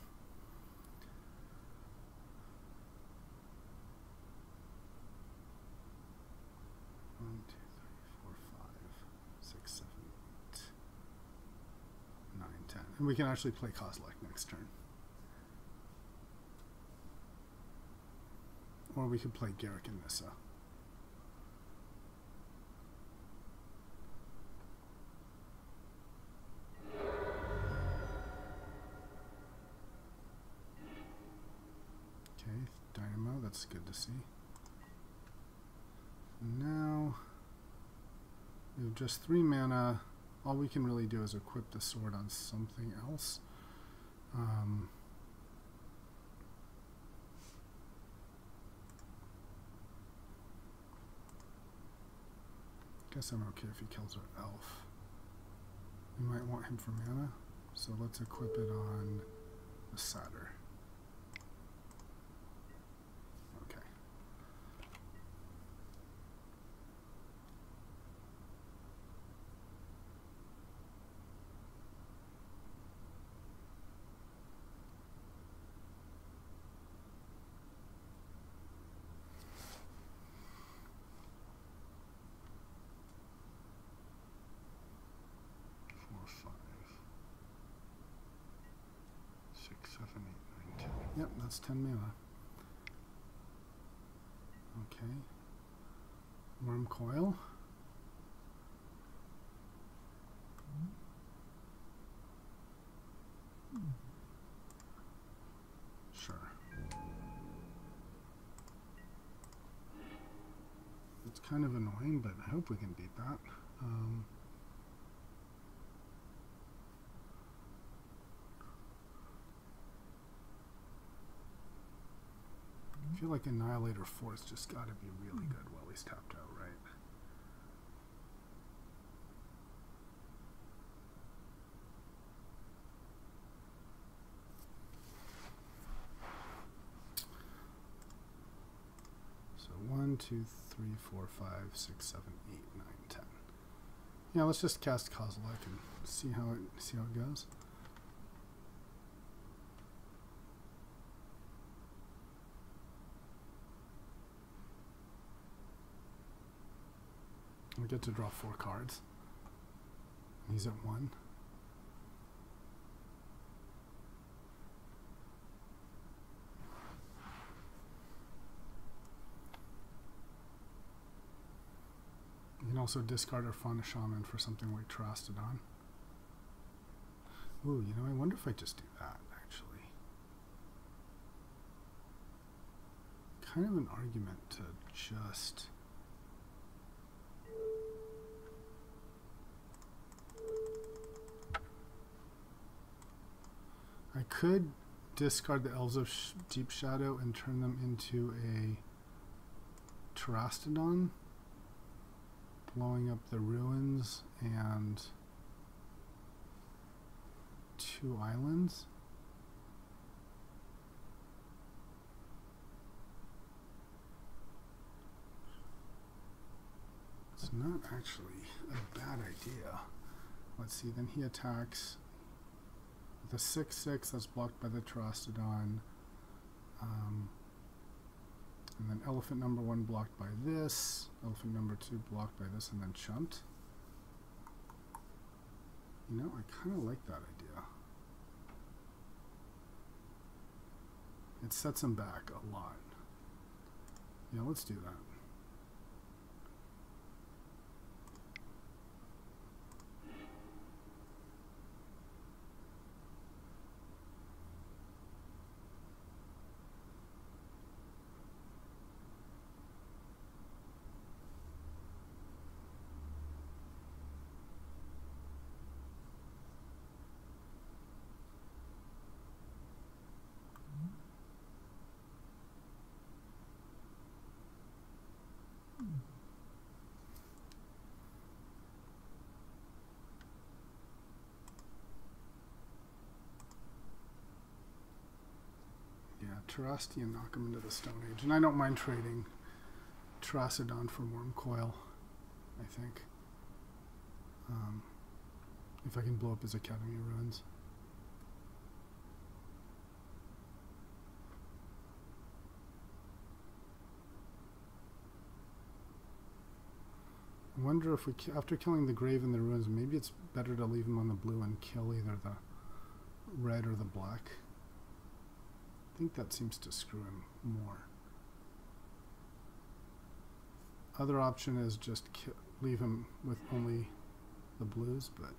One, 2, 3, 4, 5, 6, 7, 8, 9, 10. And we can actually play Kozilek next turn. Or we could play Garruk and Nissa. Okay, Dynamo, that's good to see. Now, we have just 3 mana. All we can really do is equip the sword on something else. Guess I'm okay if he kills our elf. We might want him for mana, so let's equip it on the Satyr. Okay. Yep, that's 10 mana. Okay. Worm Coil. Sure. It's kind of annoying, but I hope we can beat that. I feel like Annihilator Force just got to be really good while he's tapped out, right? So 1, 2, 3, 4, 5, 6, 7, 8, 9, 10. Yeah, let's just cast Kozilek and see how it goes. We get to draw 4 cards. He's at 1. You can also discard our Fauna Shaman for something like Terastodon. Ooh, you know, I wonder if I just do that, actually. Kind of an argument to just... I could discard the Elves of Deep Shadow and turn them into a Terastodon, blowing up the ruins and 2 islands. It's not actually a bad idea. Let's see, then he attacks the 6/6 that's blocked by the Terastodon, and then elephant number 1 blocked by this, elephant number 2 blocked by this, and then chumped. You know, I kind of like that idea. It sets him back a lot. Yeah, let's do that. Terasti and knock him into the Stone Age. And I don't mind trading Terastodon for Worm Coil, I think. If I can blow up his Academy Ruins. I wonder if we, after killing the Grave and the Ruins, maybe it's better to leave him on the blue and kill either the red or the black. I think that seems to screw him more. Other option is just leave him with only the blues, but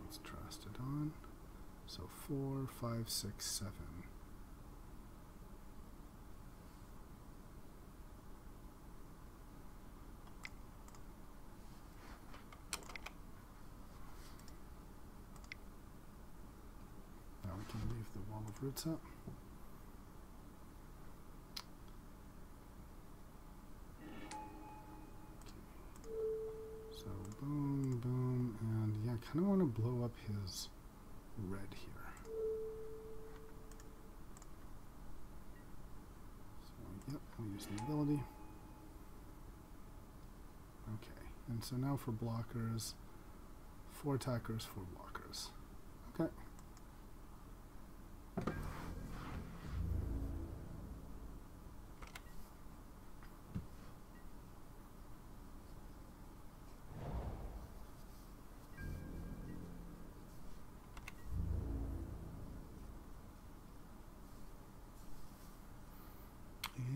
let's trust it on. So 4, 5, 6, 7. Now we can leave the Wall of Roots up. So boom, boom, and kind of want to blow up his red here. So, yep, I'll use the ability. Okay, and so now for blockers, 4 attackers, 4 blockers. Okay.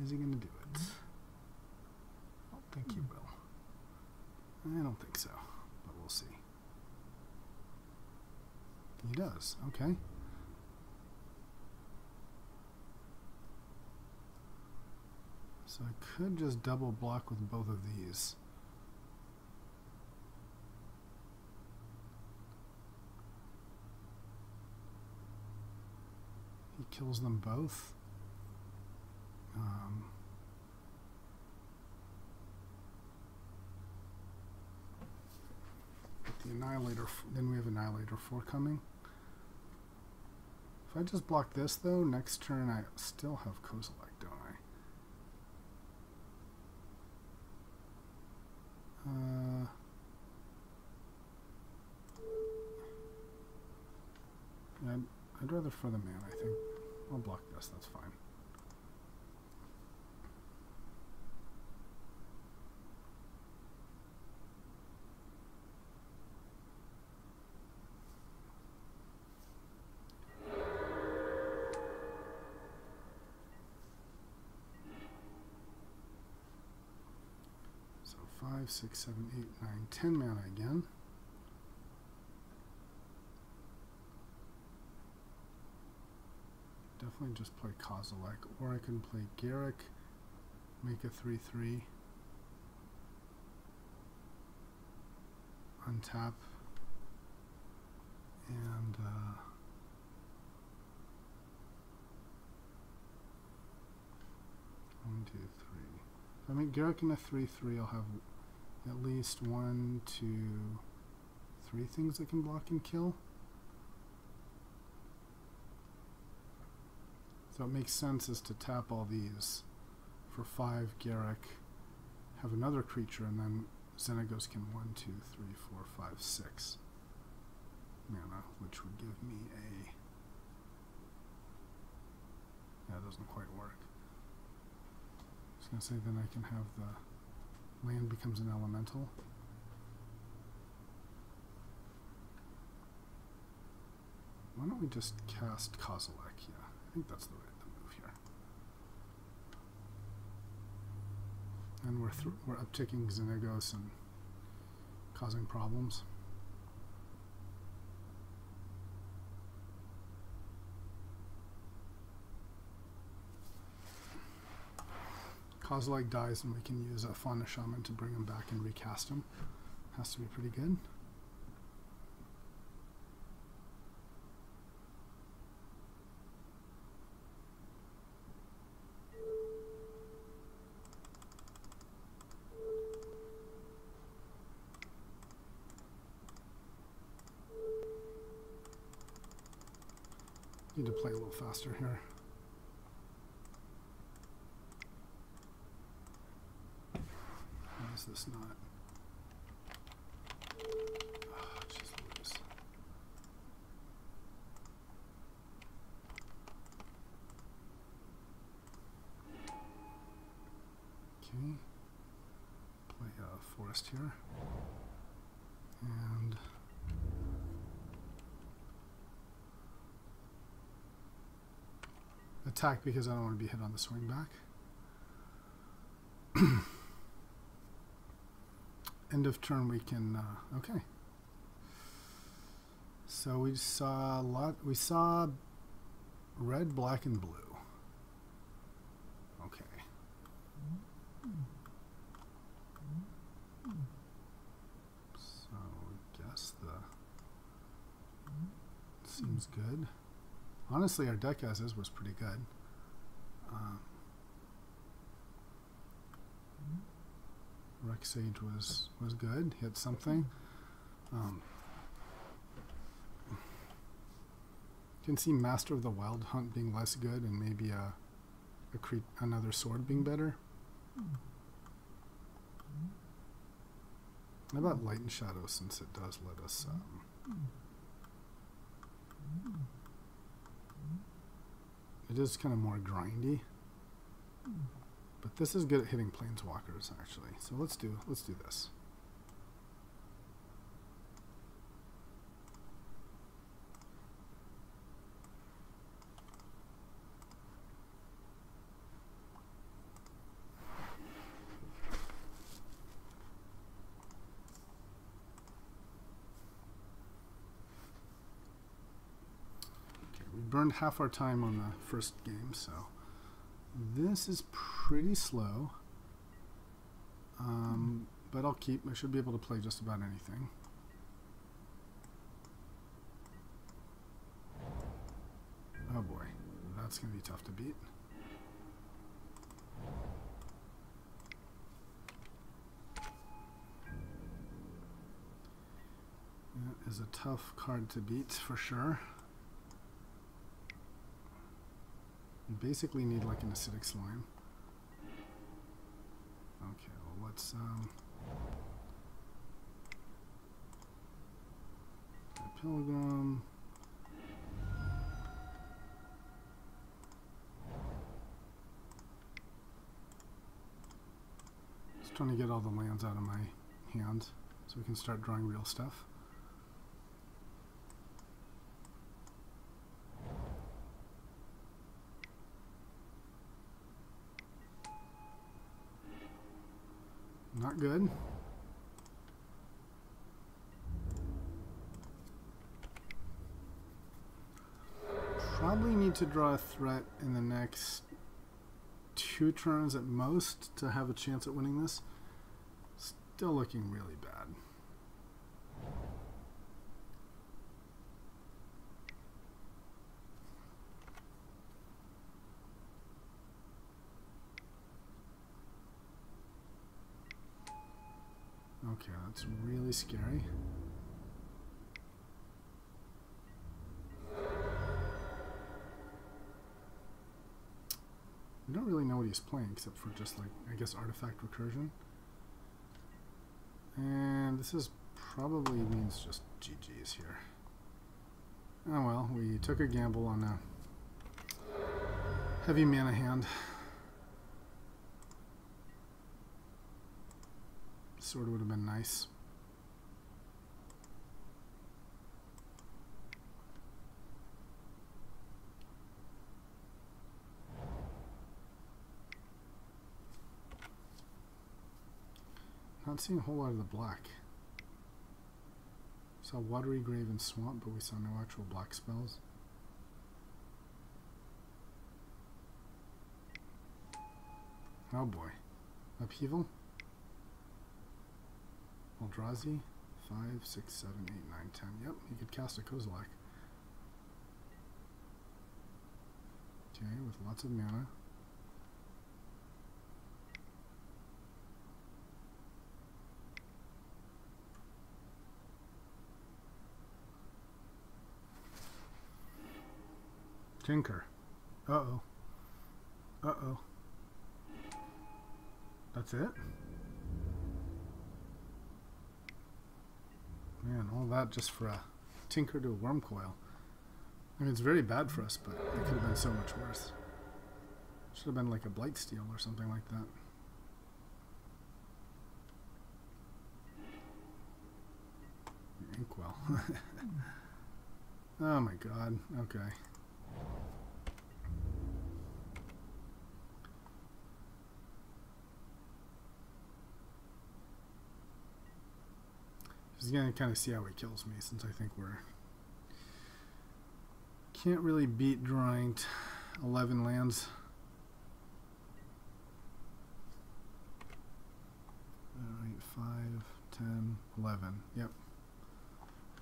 Is he going to do it? I don't think he will. I don't think so, but we'll see. He does. Okay. So I could just double block with both of these. He kills them both. The Annihilator, then we have Annihilator 4 coming. If I just block this though, next turn I still have Kozilek, don't I? Yeah, I'd rather for the man, I think. I'll block this, that's fine. So 5, 6, 7, 8, 9, 10 mana again. Definitely just play Kozilek, or I can play Garrick, make a 3/3, untap, and 1, 2, 3. If I make Garrick in a 3/3, I'll have at least 1, 2, 3 things that can block and kill. So it makes sense is to tap all these for 5 Garrick, have another creature, and then Xenagos can 1, 2, 3, 4, 5, 6 mana, which would give me a... Yeah, it doesn't quite work. I was going to say then I can have the land becomes an elemental. Why don't we just cast Kozilek? Yeah, I think that's the move here. And we're upticking Xenagos and causing problems. Kozilek dies and we can use a Fauna Shaman to bring him back and recast him. Has to be pretty good. Need to play a little faster here. Why is this not? Oh, jeez Louise. Okay. Play a forest here. And attack because I don't want to be hit on the swing back. End of turn we can, okay. So we saw we saw red, black, and blue. Okay. So I guess seems good. Honestly, our deck as is was pretty good. Rex Sage was good. Hit something. You can see Master of the Wild Hunt being less good and maybe another sword being better. How about Light and Shadow, since it does let us... it is kind of more grindy. But this is good at hitting planeswalkers, actually. So let's do this. Burned half our time on the first game, so this is pretty slow, but I should be able to play just about anything. Oh boy, that's gonna be tough to beat. That is a tough card to beat for sure. You basically need like an acidic slime. Okay, well let's Pilgrim. Just trying to get all the lands out of my hand so we can start drawing real stuff. Not good. Probably need to draw a threat in the next 2 turns at most to have a chance at winning this. Still looking really bad. Okay, that's really scary. We don't really know what he's playing except for just like, I guess, artifact recursion. And this is probably means just GG's here. Oh well, we took a gamble on a heavy mana hand. Sword would have been nice. Not seeing a whole lot of the black. Saw Watery Grave and Swamp, but we saw no actual black spells. Oh boy. Upheaval? Eldrazi, 5, 6, 7, 8, 9, 10. Yep, he could cast a Kozilek. Okay, with lots of mana. Tinker. Uh-oh. Uh-oh. That's it? Man, all that just for a Tinker to a Worm Coil. I mean, it's very bad for us, but it could have been so much worse. Should have been like a Blightsteel or something like that. Inkwell. Oh my god. Okay. Just gonna kind of see how he kills me, since I think can't really beat drawing 11 lands. Alright, 5, 10, 11. Yep.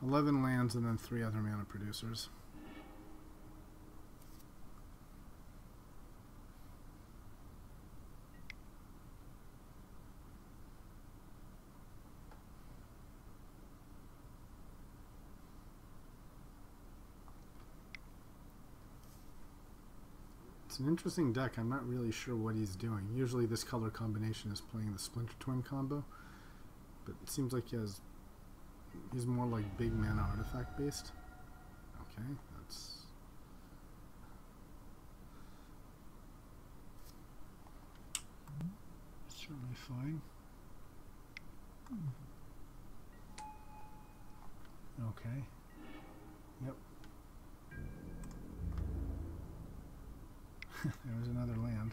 11 lands and then 3 other mana producers. It's an interesting deck. I'm not really sure what he's doing. Usually this color combination is playing the Splinter Twin combo, but it seems like he's more like big mana artifact based. Okay, that's certainly fine. Okay. Yep. There's another land.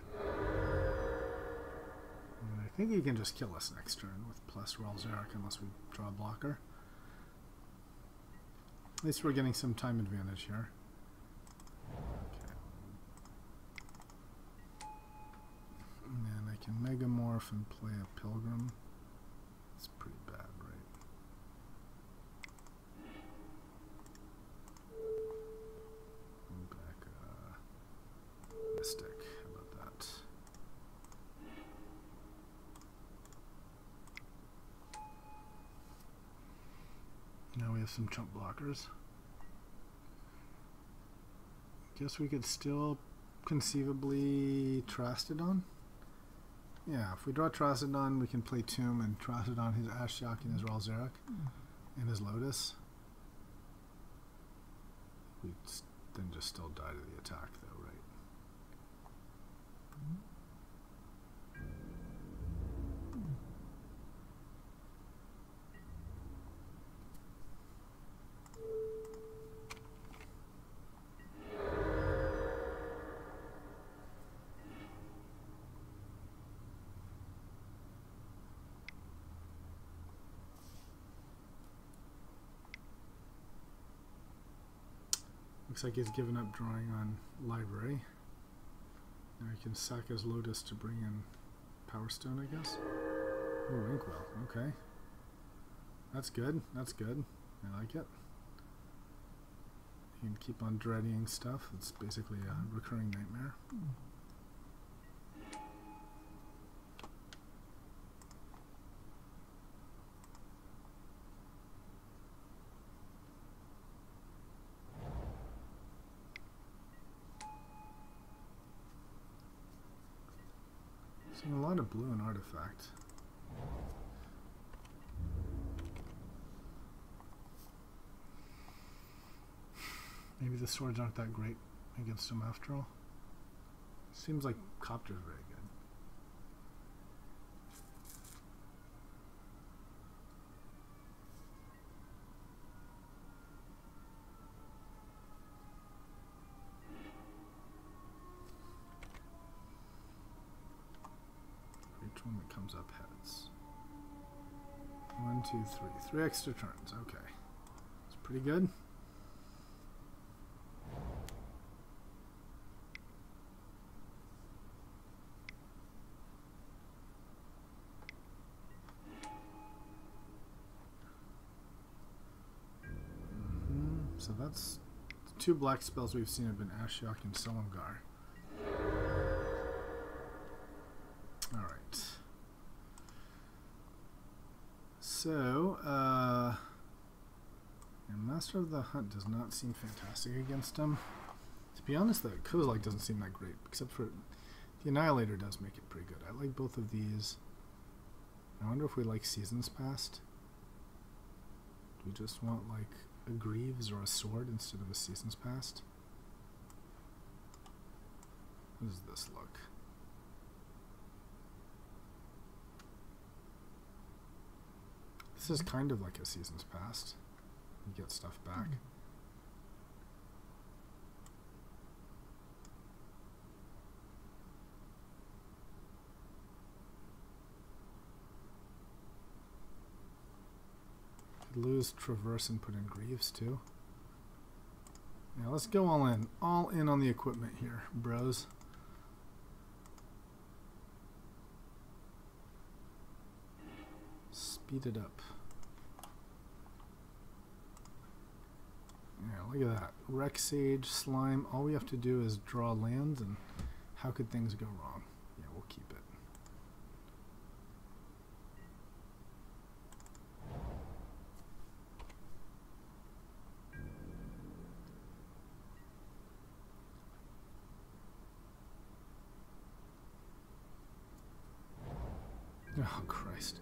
And I think he can just kill us next turn with plus Ralzeric unless we draw a blocker. At least we're getting some time advantage here. Okay. And then I can Megamorph and play a Pilgrim. It's pretty bad, right? Back Mystic. How about that? Now we have some chump blockers. Guess we could still conceivably Trastodon. Yeah, if we draw Trastodon, we can play Tomb and Trastodon his Ashiok and his Ralzeric and his Lotus. We then just still die to the attack, though, right? Looks like he's given up drawing on Library. Now he can sack his Lotus to bring in Power Stone, I guess. Oh, Inkwell. Okay. That's good. That's good. I like it. You can keep on dreading stuff. It's basically a recurring nightmare. A lot of blue and artifact. Maybe the swords aren't that great against him after all. Seems like Copter's very good. One that comes up heads. 1, 2, 3. 3 extra turns. Okay. It's pretty good. So that's the 2 black spells we've seen have been Ashiok and Silumgar. Alright. So, Master of the Hunt does not seem fantastic against him. To be honest, the Kozilek doesn't seem that great, except for the Annihilator does make it pretty good. I like both of these. I wonder if we like Seasons Past. Do we just want like a Greaves or a Sword instead of a Seasons Past? How does this look? This is kind of like a Seasons Past. You get stuff back. Could lose Traverse and put in Greaves too. Yeah, let's go all in. All in on the equipment here, bros. Speed it up. Yeah, look at that. Wreck Sage, Slime. All we have to do is draw lands, and how could things go wrong? Yeah, we'll keep it. Oh, Christ.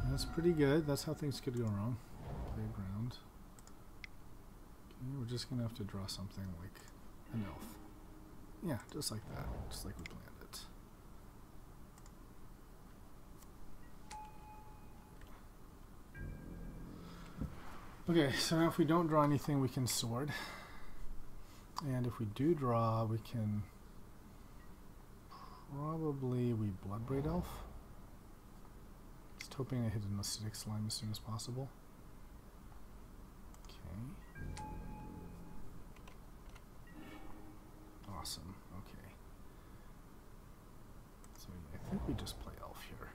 That's pretty good. That's how things could go wrong. Playground. Okay, we're just going to have to draw something like an elf. Yeah, just like that. Just like we planned it. Okay, so now if we don't draw anything, we can sword. And if we do draw, we can probably Bloodbraid Elf. Just hoping I hit an acidic slime as soon as possible. Okay. Awesome. Okay. So yeah, I think we just play elf here.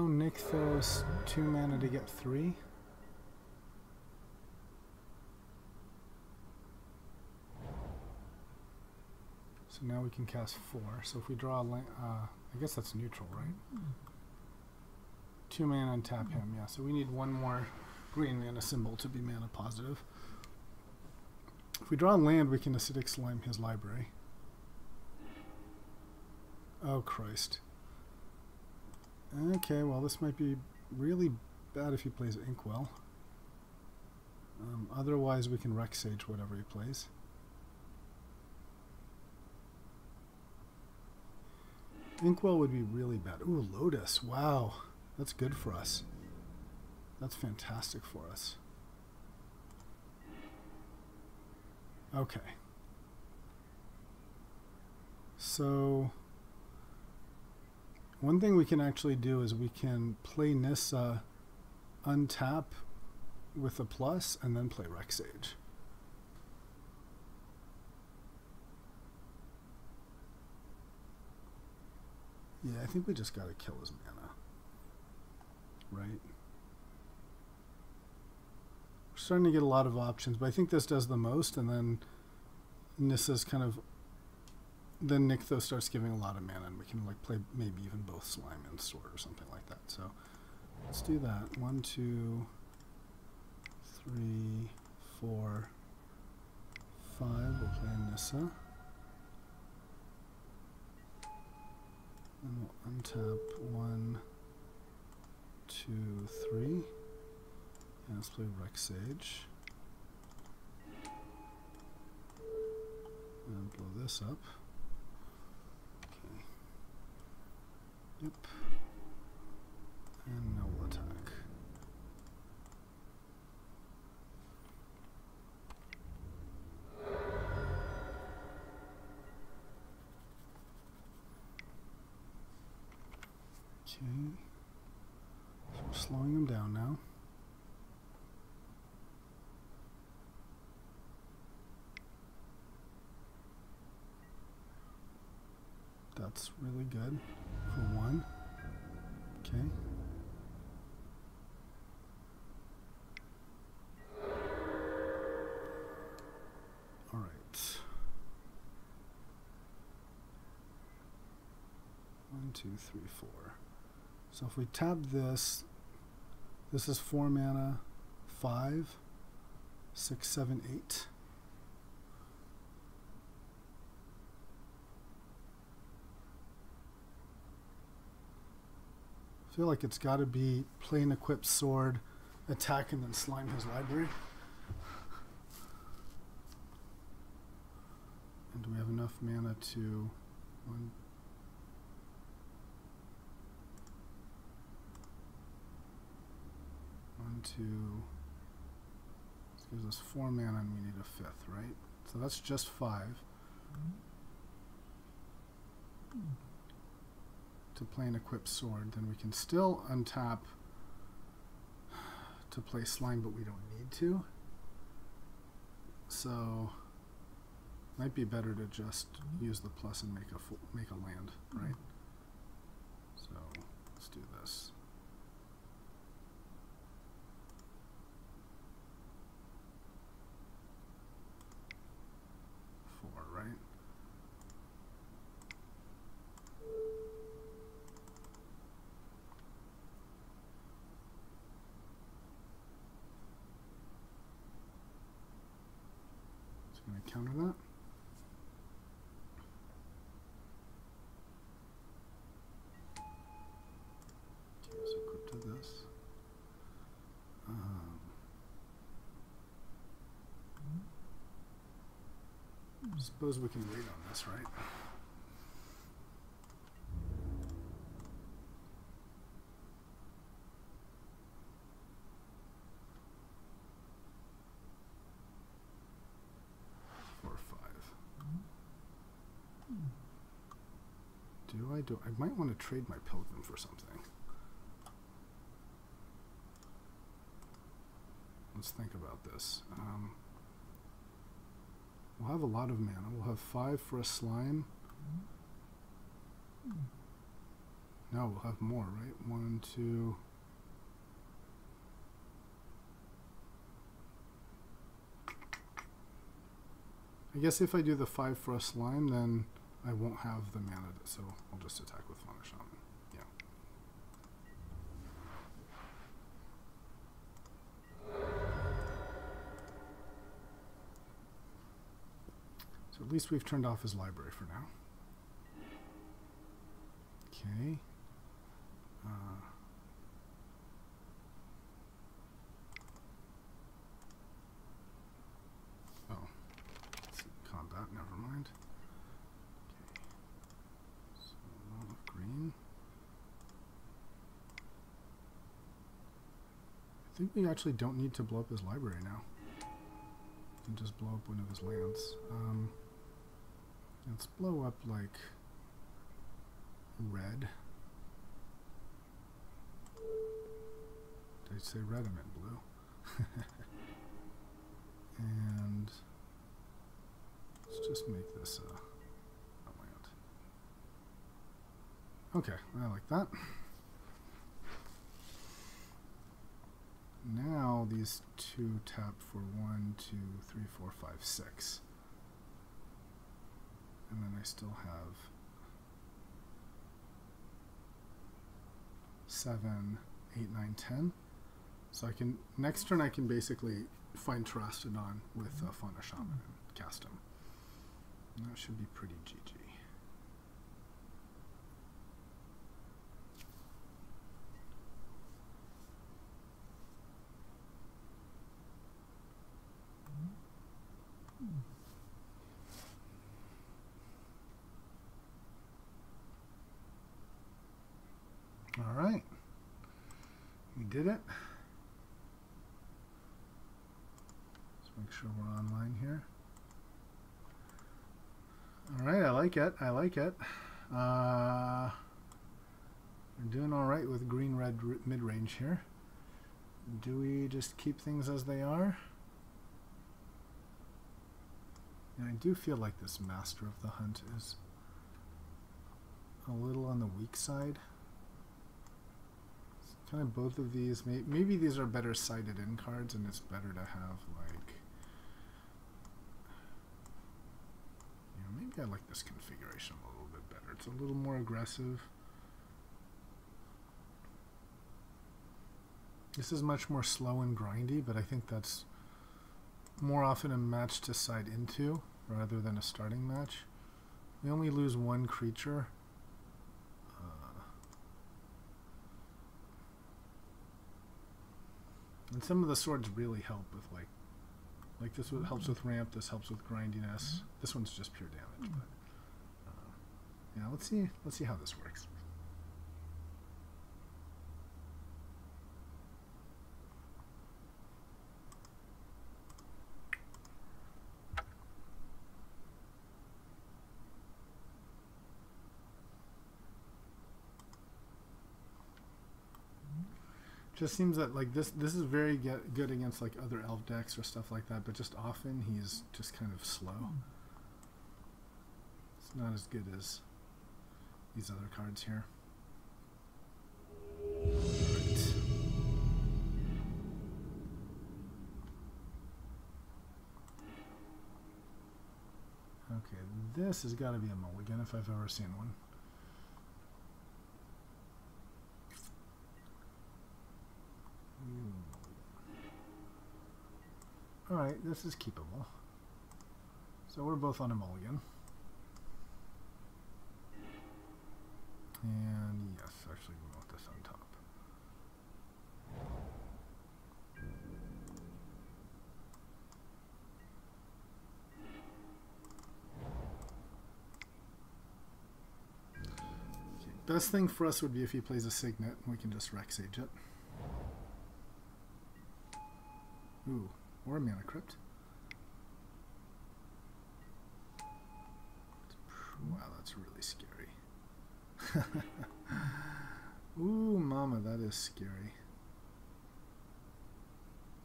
Nykthos 2 mana to get 3. So now we can cast 4. So if we draw a I guess that's neutral, right? 2 mana and tap him, yeah. So we need one more green mana symbol to be mana positive. If we draw land, we can acidic slime his library. Oh, Christ. Okay, well, this might be really bad if he plays Inkwell. Otherwise, we can Rec Sage whatever he plays. Inkwell would be really bad. Ooh, Lotus. Wow. That's good for us. That's fantastic for us. Okay. So one thing we can actually do is we can play Nissa, untap with a plus, and then play Rec Sage. Yeah, I think we just gotta kill his mana. Right? We're starting to get a lot of options, but I think this does the most, and then Nissa's kind of... Then Nykthos starts giving a lot of mana, and we can like play maybe even both slime and sword or something like that. So let's do that. 1, 2, 3, 4, 5. We'll play Nissa. And we'll untap 1, 2, 3. And let's play Rec Sage. And blow this up. Okay. Yep. And now we'll attack. Okay. So we're slowing him down now. That's really good for 1. Okay. All right. 1, 2, 3, 4. So if we tap this, this is 4 mana, 5, 6, 7, 8. I feel like it's got to be play an equipped sword, attack, and then slime his library. And do we have enough mana to... 1, 2... This gives us 4 mana and we need a 5th, right? So that's just 5. To play an equipped sword, then we can still untap to play slime, but we don't need to. So might be better to just use the plus and make a land, right? So counter that. Okay, so equip to this. Suppose we can wait on this, right? I might want to trade my pilgrim for something. Let's think about this. We'll have a lot of mana. We'll have 5 for a slime. No, we'll have more, right? 1, 2. I guess if I do the 5 for a slime, then I won't have the mana, so I'll just attack with Fauna Shaman. Yeah. So at least we've turned off his library for now. Okay. Oh. Let's see, combat, never mind. Green. I think we actually don't need to blow up his library now. We can just blow up one of his lands. Let's blow up like red. Did I say red? I meant blue. And let's just make this a land. Okay, I like that. Now these two tap for 1, 2, 3, 4, 5, 6. And then I still have 7, 8, 9, 10. So I can, next turn I can basically find Terastodon with Fauna Shaman and cast him. And that should be pretty GG. All right, we did it. Let's make sure we're online here. All right, I like it. I like it. We're doing all right with green-red mid-range here. Do we just keep things as they are? And I do feel like this Master of the Hunt is a little on the weak side. Kind of both of these, maybe these are better sided in cards, and it's better to have like, you know, maybe I like this configuration a little bit better. It's a little more aggressive. This is much more slow and grindy, but I think that's more often a match to side into rather than a starting match. We only lose one creature. And some of the swords really help with like this helps with ramp, this helps with grindiness. This one's just pure damage, but yeah, let's see how this works. Just seems that like this is very good against like other elf decks or stuff like that, but just often he's just kind of slow. It's not as good as these other cards here. Right. Okay, this has got to be a mulligan if I've ever seen one. Alright, this is keepable. So we're both on a mulligan. And yes, actually we want this on top. Okay, best thing for us would be if he plays a Signet and we can just Rex Age it. Ooh, or a Mana Crypt. Wow, that's really scary. Ooh, mama, that is scary.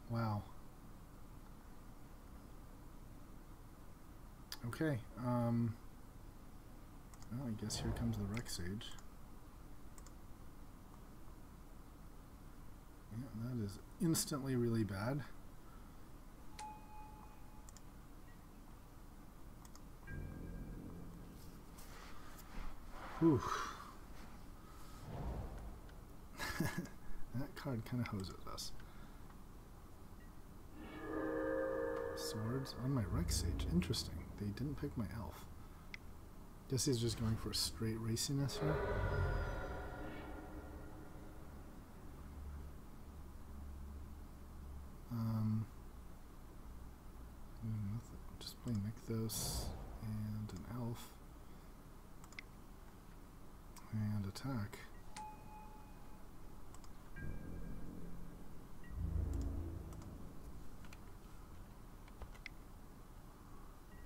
Wow. Okay, well, I guess here comes the Rex Age. Yeah, that is instantly really bad. Whew. That card kind of hoses us. Swords on my Rex Sage. Interesting. They didn't pick my elf. Guess he's just going for straight raciness here. Just play Nykthos and an elf. And attack.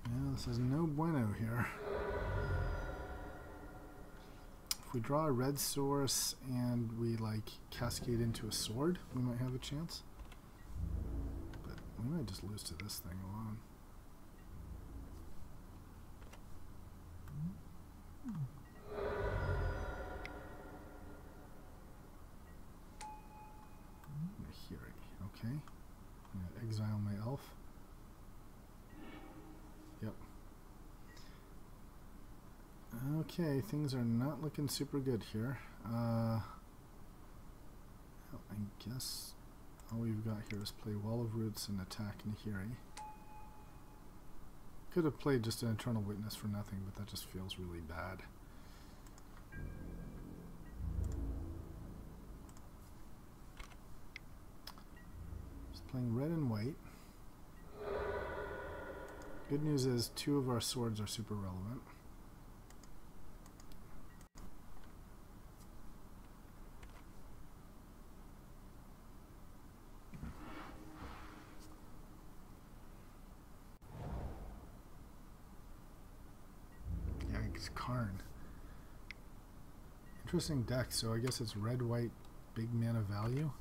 Yeah, this is no bueno here. If we draw a red source and we like cascade into a sword, we might have a chance. But we might just lose to this thing alone. Okay, I'm gonna exile my elf. Yep. Okay, things are not looking super good here. Well, I guess all we've got here is play Wall of Roots and attack Nahiri. Could have played just an Eternal Witness for nothing, but that just feels really bad. Playing red and white. Good news is 2 of our swords are super relevant. Yikes, Karn. Interesting deck, so I guess it's red, white, big mana value.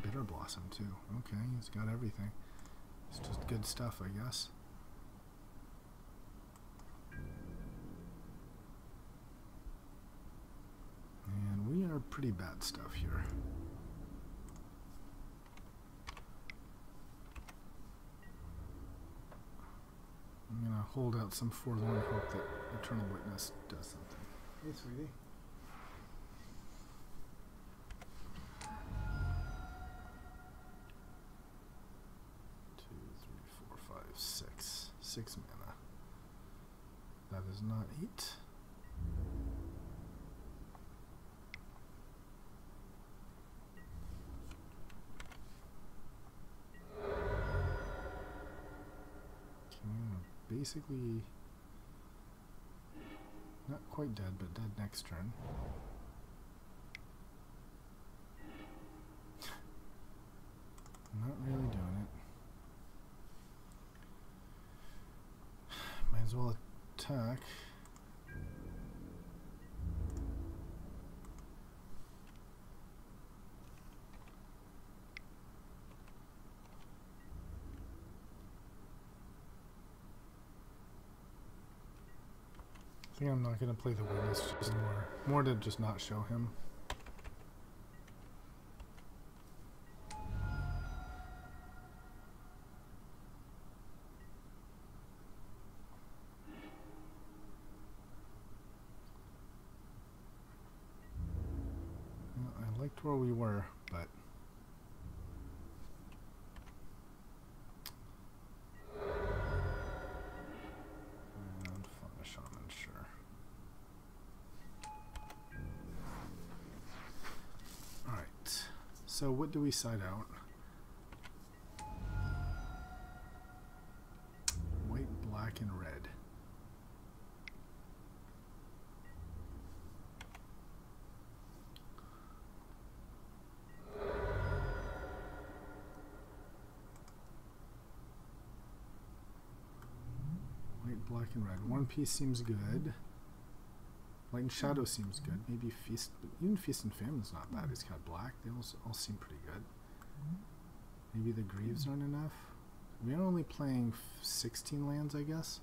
Bitter Blossom too. Okay, he's got everything. It's just good stuff, I guess. And we are pretty bad stuff here. I'm gonna hold out some forlorn hope that Eternal Witness does something. Hey, sweetie. 6 mana. That is not 8. Basically not quite dead, but dead next turn. Not really doing it. Might as well attack. I think I'm not going to play the witness, just more to just not show him. Well, I liked where we were, but so what do we side out? White, black, and red. White, black, and red. One piece seems good. Light and Shadow seems good. Maybe Feast, but even Feast and Famine's not bad. He's got black. They all seem pretty good. Maybe the Greaves aren't enough. We are only playing 16 lands, I guess.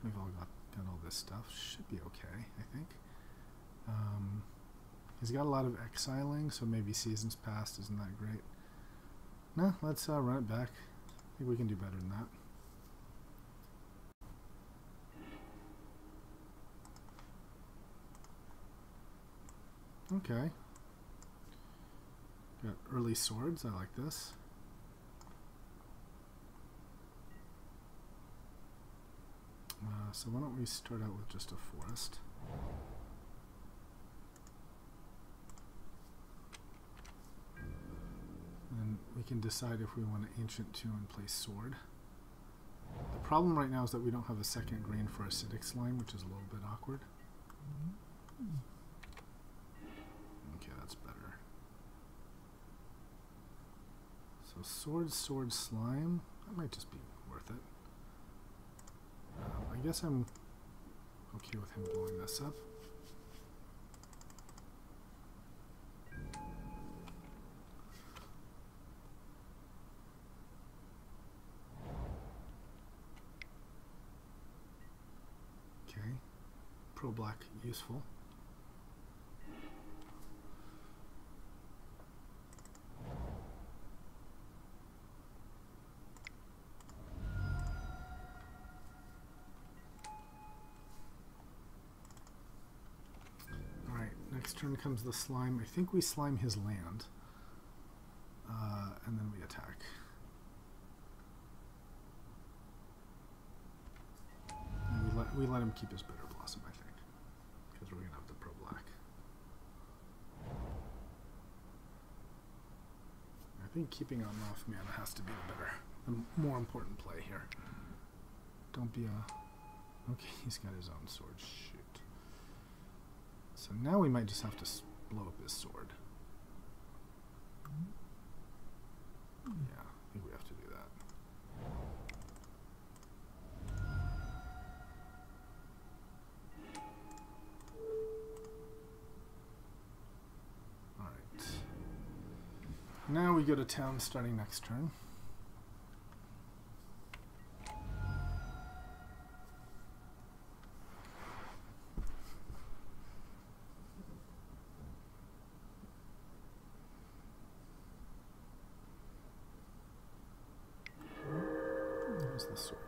We've all got all this stuff. Should be okay, I think. He's got a lot of exiling, so maybe Seasons Past isn't that great. No, let's run it back. I think we can do better than that. Okay. Got early swords. I like this. So why don't we start out with just a forest? And we can decide if we want an Ancient Tomb and play sword. The problem right now is that we don't have a second green for Acidic Slime, which is a little bit awkward. Okay, that's better. So sword, sword, slime. That might just be worth it. I guess I'm okay with him blowing this up. Okay. Pro black useful. Next turn comes the slime. I think we slime his land. And then we attack. And we let him keep his Bitter Blossom, I think. Because we're going to have the Pro Black. I think keeping on off mana has to be the more important play here. Don't be a... Okay, he's got his own sword. Shoot. So now we might just have to blow up his sword. Yeah, I think we have to do that. Alright. Now we go to town starting next turn.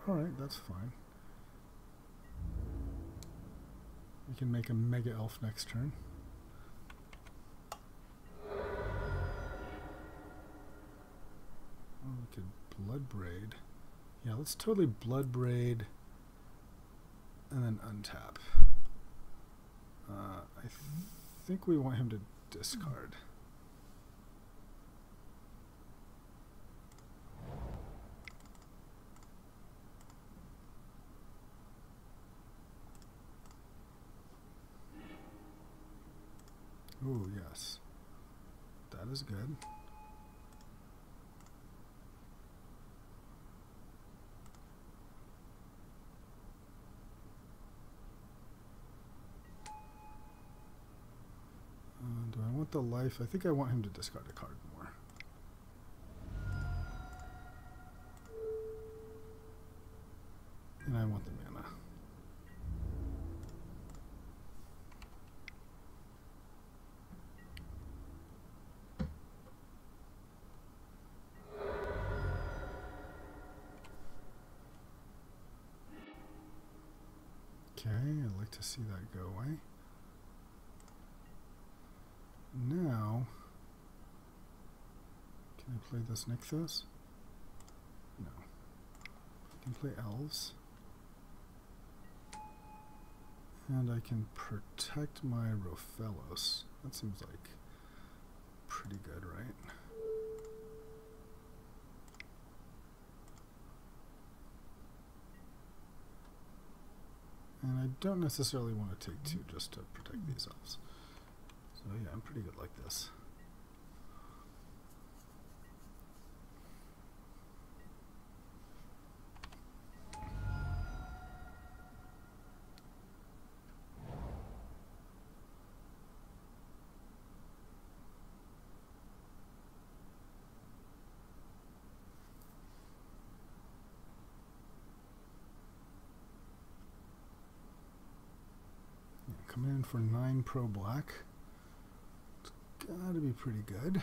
Alright, that's fine. We can make a Mega Elf next turn. Oh, we could Blood Braid. Yeah, let's totally Blood Braid and then untap. I think we want him to discard. Ooh, yes. That is good. Do I want the life? I think I want him to discard a card more. And I want the mana. Okay, I'd like to see that go away. Now, can I play this Nykthos? No. I can play Elves. And I can protect my Rofellos. That seems like pretty good, right? And I don't necessarily want to take 2 just to protect these elves. So yeah, I'm pretty good like this. Coming in for 9 pro black. It's gotta be pretty good.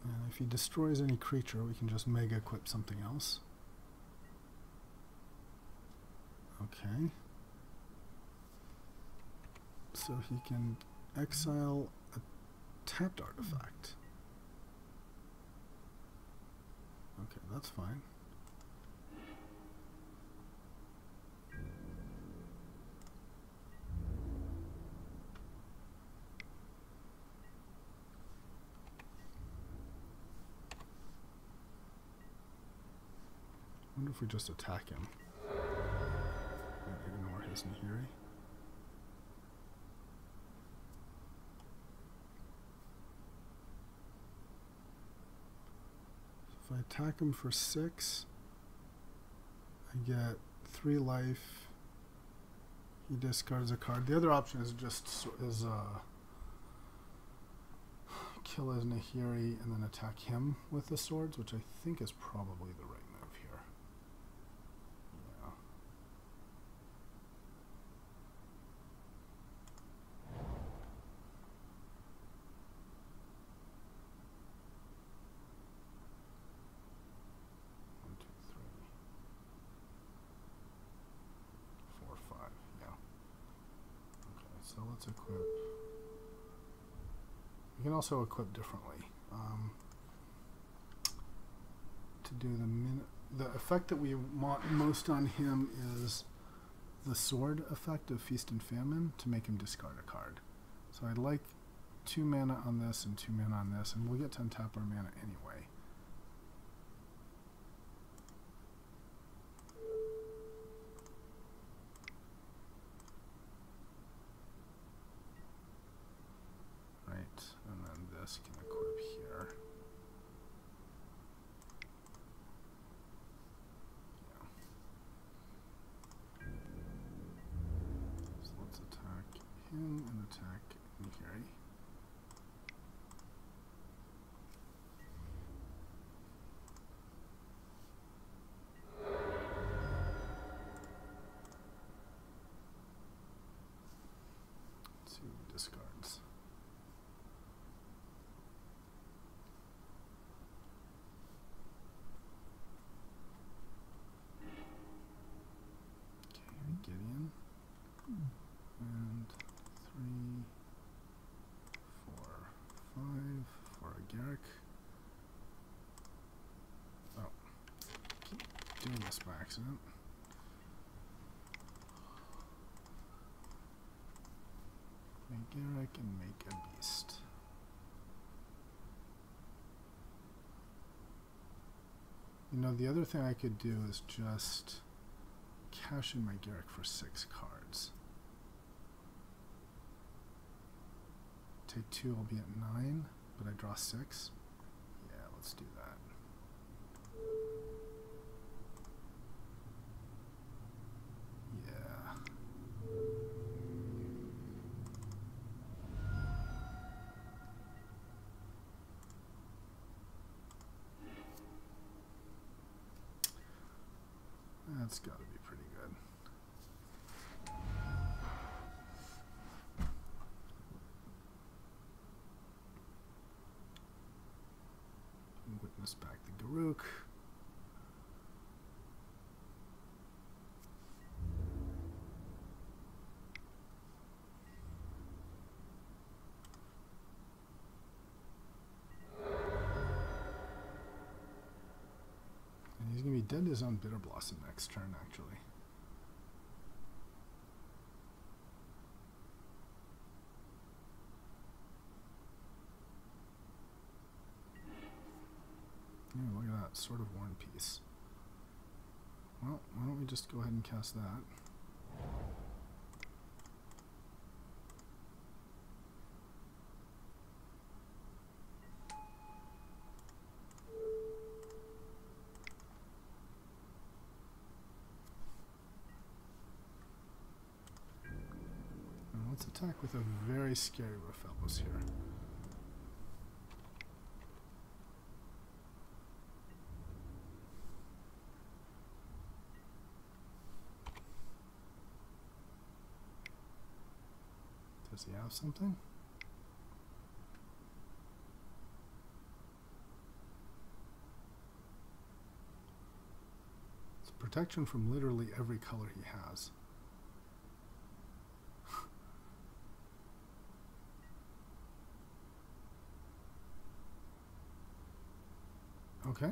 And if he destroys any creature, we can just mega equip something else. Okay. So he can exile a tapped artifact. Okay, that's fine. I wonder if we just attack him and ignore his Nahiri. So if I attack him for 6, I get 3 life. He discards a card. The other option is just kill his Nahiri and then attack him with the swords, which I think is probably the right move here. Yeah. 1, 2, 3, 4, 5. Yeah. Okay, so let's equip. You can also equip differently. To do the effect that we want most on him is the sword effect of Feast and Famine to make him discard a card. So I'd like 2 mana on this and 2 mana on this, and we'll get to untap our mana anyway. Right, and then this can equip here. Yeah. So let's attack him and attack Nahiri. Let's see what he discards. Gideon, and 3, 4, 5 for a Garrick. Oh, keep doing this by accident. Make Garrick and make a beast. You know, the other thing I could do is just cash in my Garrick for 6 cards. Take 2, I'll be at 9, but I draw 6. Yeah, let's do that. Yeah. That's got to be pretty good. Witness back the Garruk. And he's going to be dead to his own Bitter Blossom next turn, actually. Sword of War and Peace. Well, why don't we just go ahead and cast that? Now let's attack with a very scary Rofellos here. Does he have something? It's protection from literally every color he has. Okay.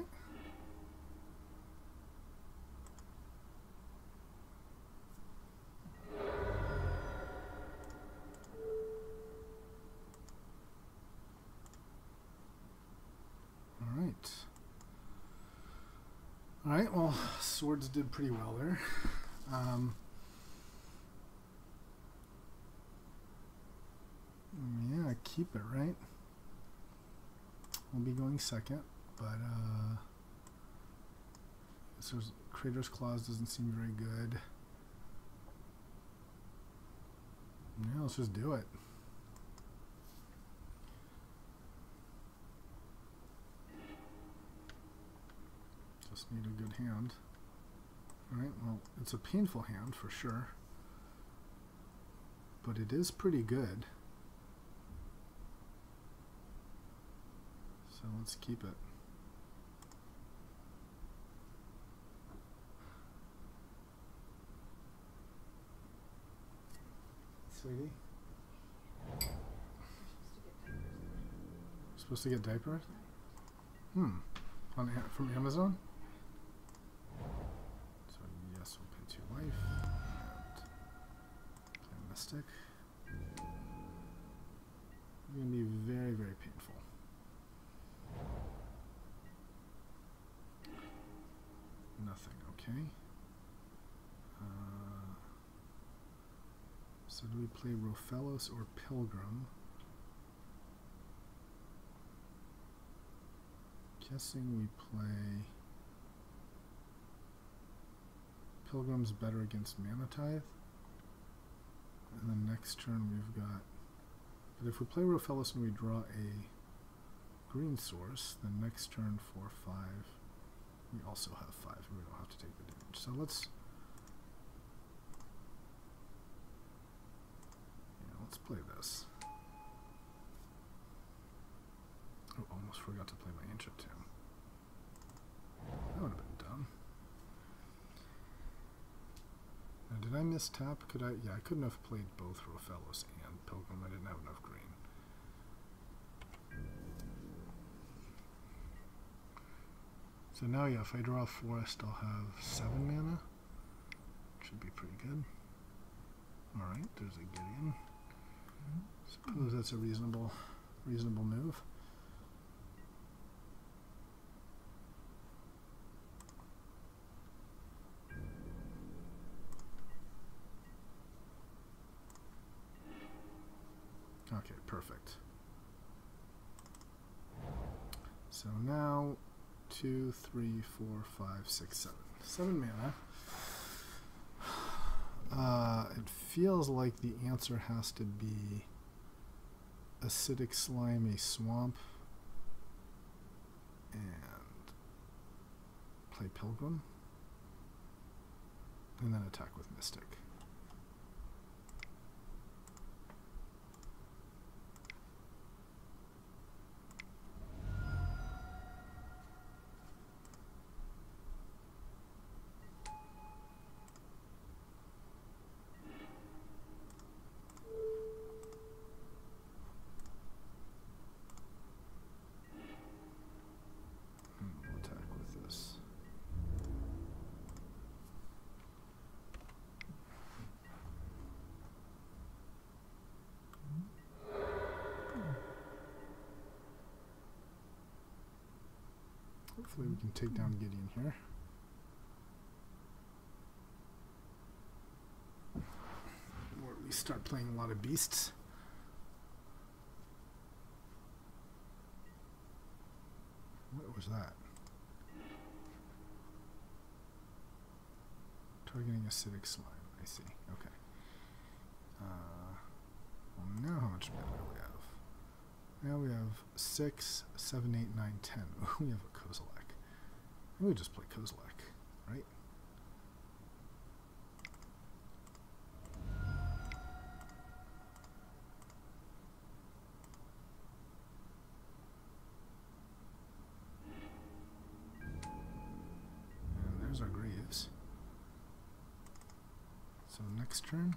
Alright, well, swords did pretty well there. Yeah, keep it, right? We'll be going second, but so Crater's Claws doesn't seem very good. Yeah, let's just do it. Just need a good hand. Alright, well, it's a painful hand for sure. But it is pretty good. So let's keep it. Sweetie? Supposed to get diapers? From Amazon? So yes, we'll pay 2 life and play Mystic. It's going to be very, very painful. Nothing, okay. So do we play Rofellos or Pilgrim? Guessing we play Pilgrim's better against Mana Tithe. And then next turn we've got, but if we play Rofellos and we draw a green source, then next turn 4/5 we also have 5 and we don't have to take the damage. So let's play this. Oh, almost forgot to play my Ancient Tomb. That would have been dumb. Now, did I miss tap? Could I? Yeah, I couldn't have played both Rofellos and Pilgrim. I didn't have enough green. So now, yeah, if I draw a forest, I'll have 7 mana. Should be pretty good. Alright, there's a Gideon. Suppose that's a reasonable move. Okay, perfect. So now 2, 3, 4, 5, 6, 7. 7 mana. It feels like the answer has to be Acidic Slime, a Swamp, and play Pilgrim, and then attack with Mystic. Hopefully we can take down Gideon here. Or at least start playing a lot of beasts. What was that? Targeting acidic slime. I see. Okay. Well, now how much mana do we have? Now we have 6, 7, 8, 9, 10. We have a Kozilek. Maybe we just play Kozilek, right? And there's our Greaves. So next turn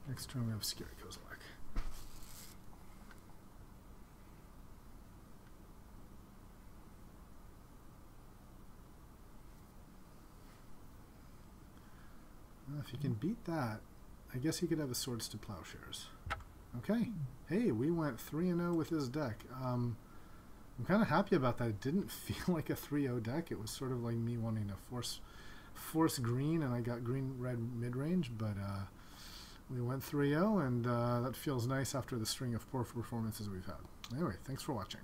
we have Scary Kozilek. Well, if you can beat that, I guess he could have a Swords to Plowshares. Okay. Hey, we went 3-0 with his deck. I'm kind of happy about that. It didn't feel like a 3-0 deck. It was sort of like me wanting to force green, and I got green-red mid-range, but we went 3-0, and that feels nice after the string of poor performances we've had. Anyway, thanks for watching.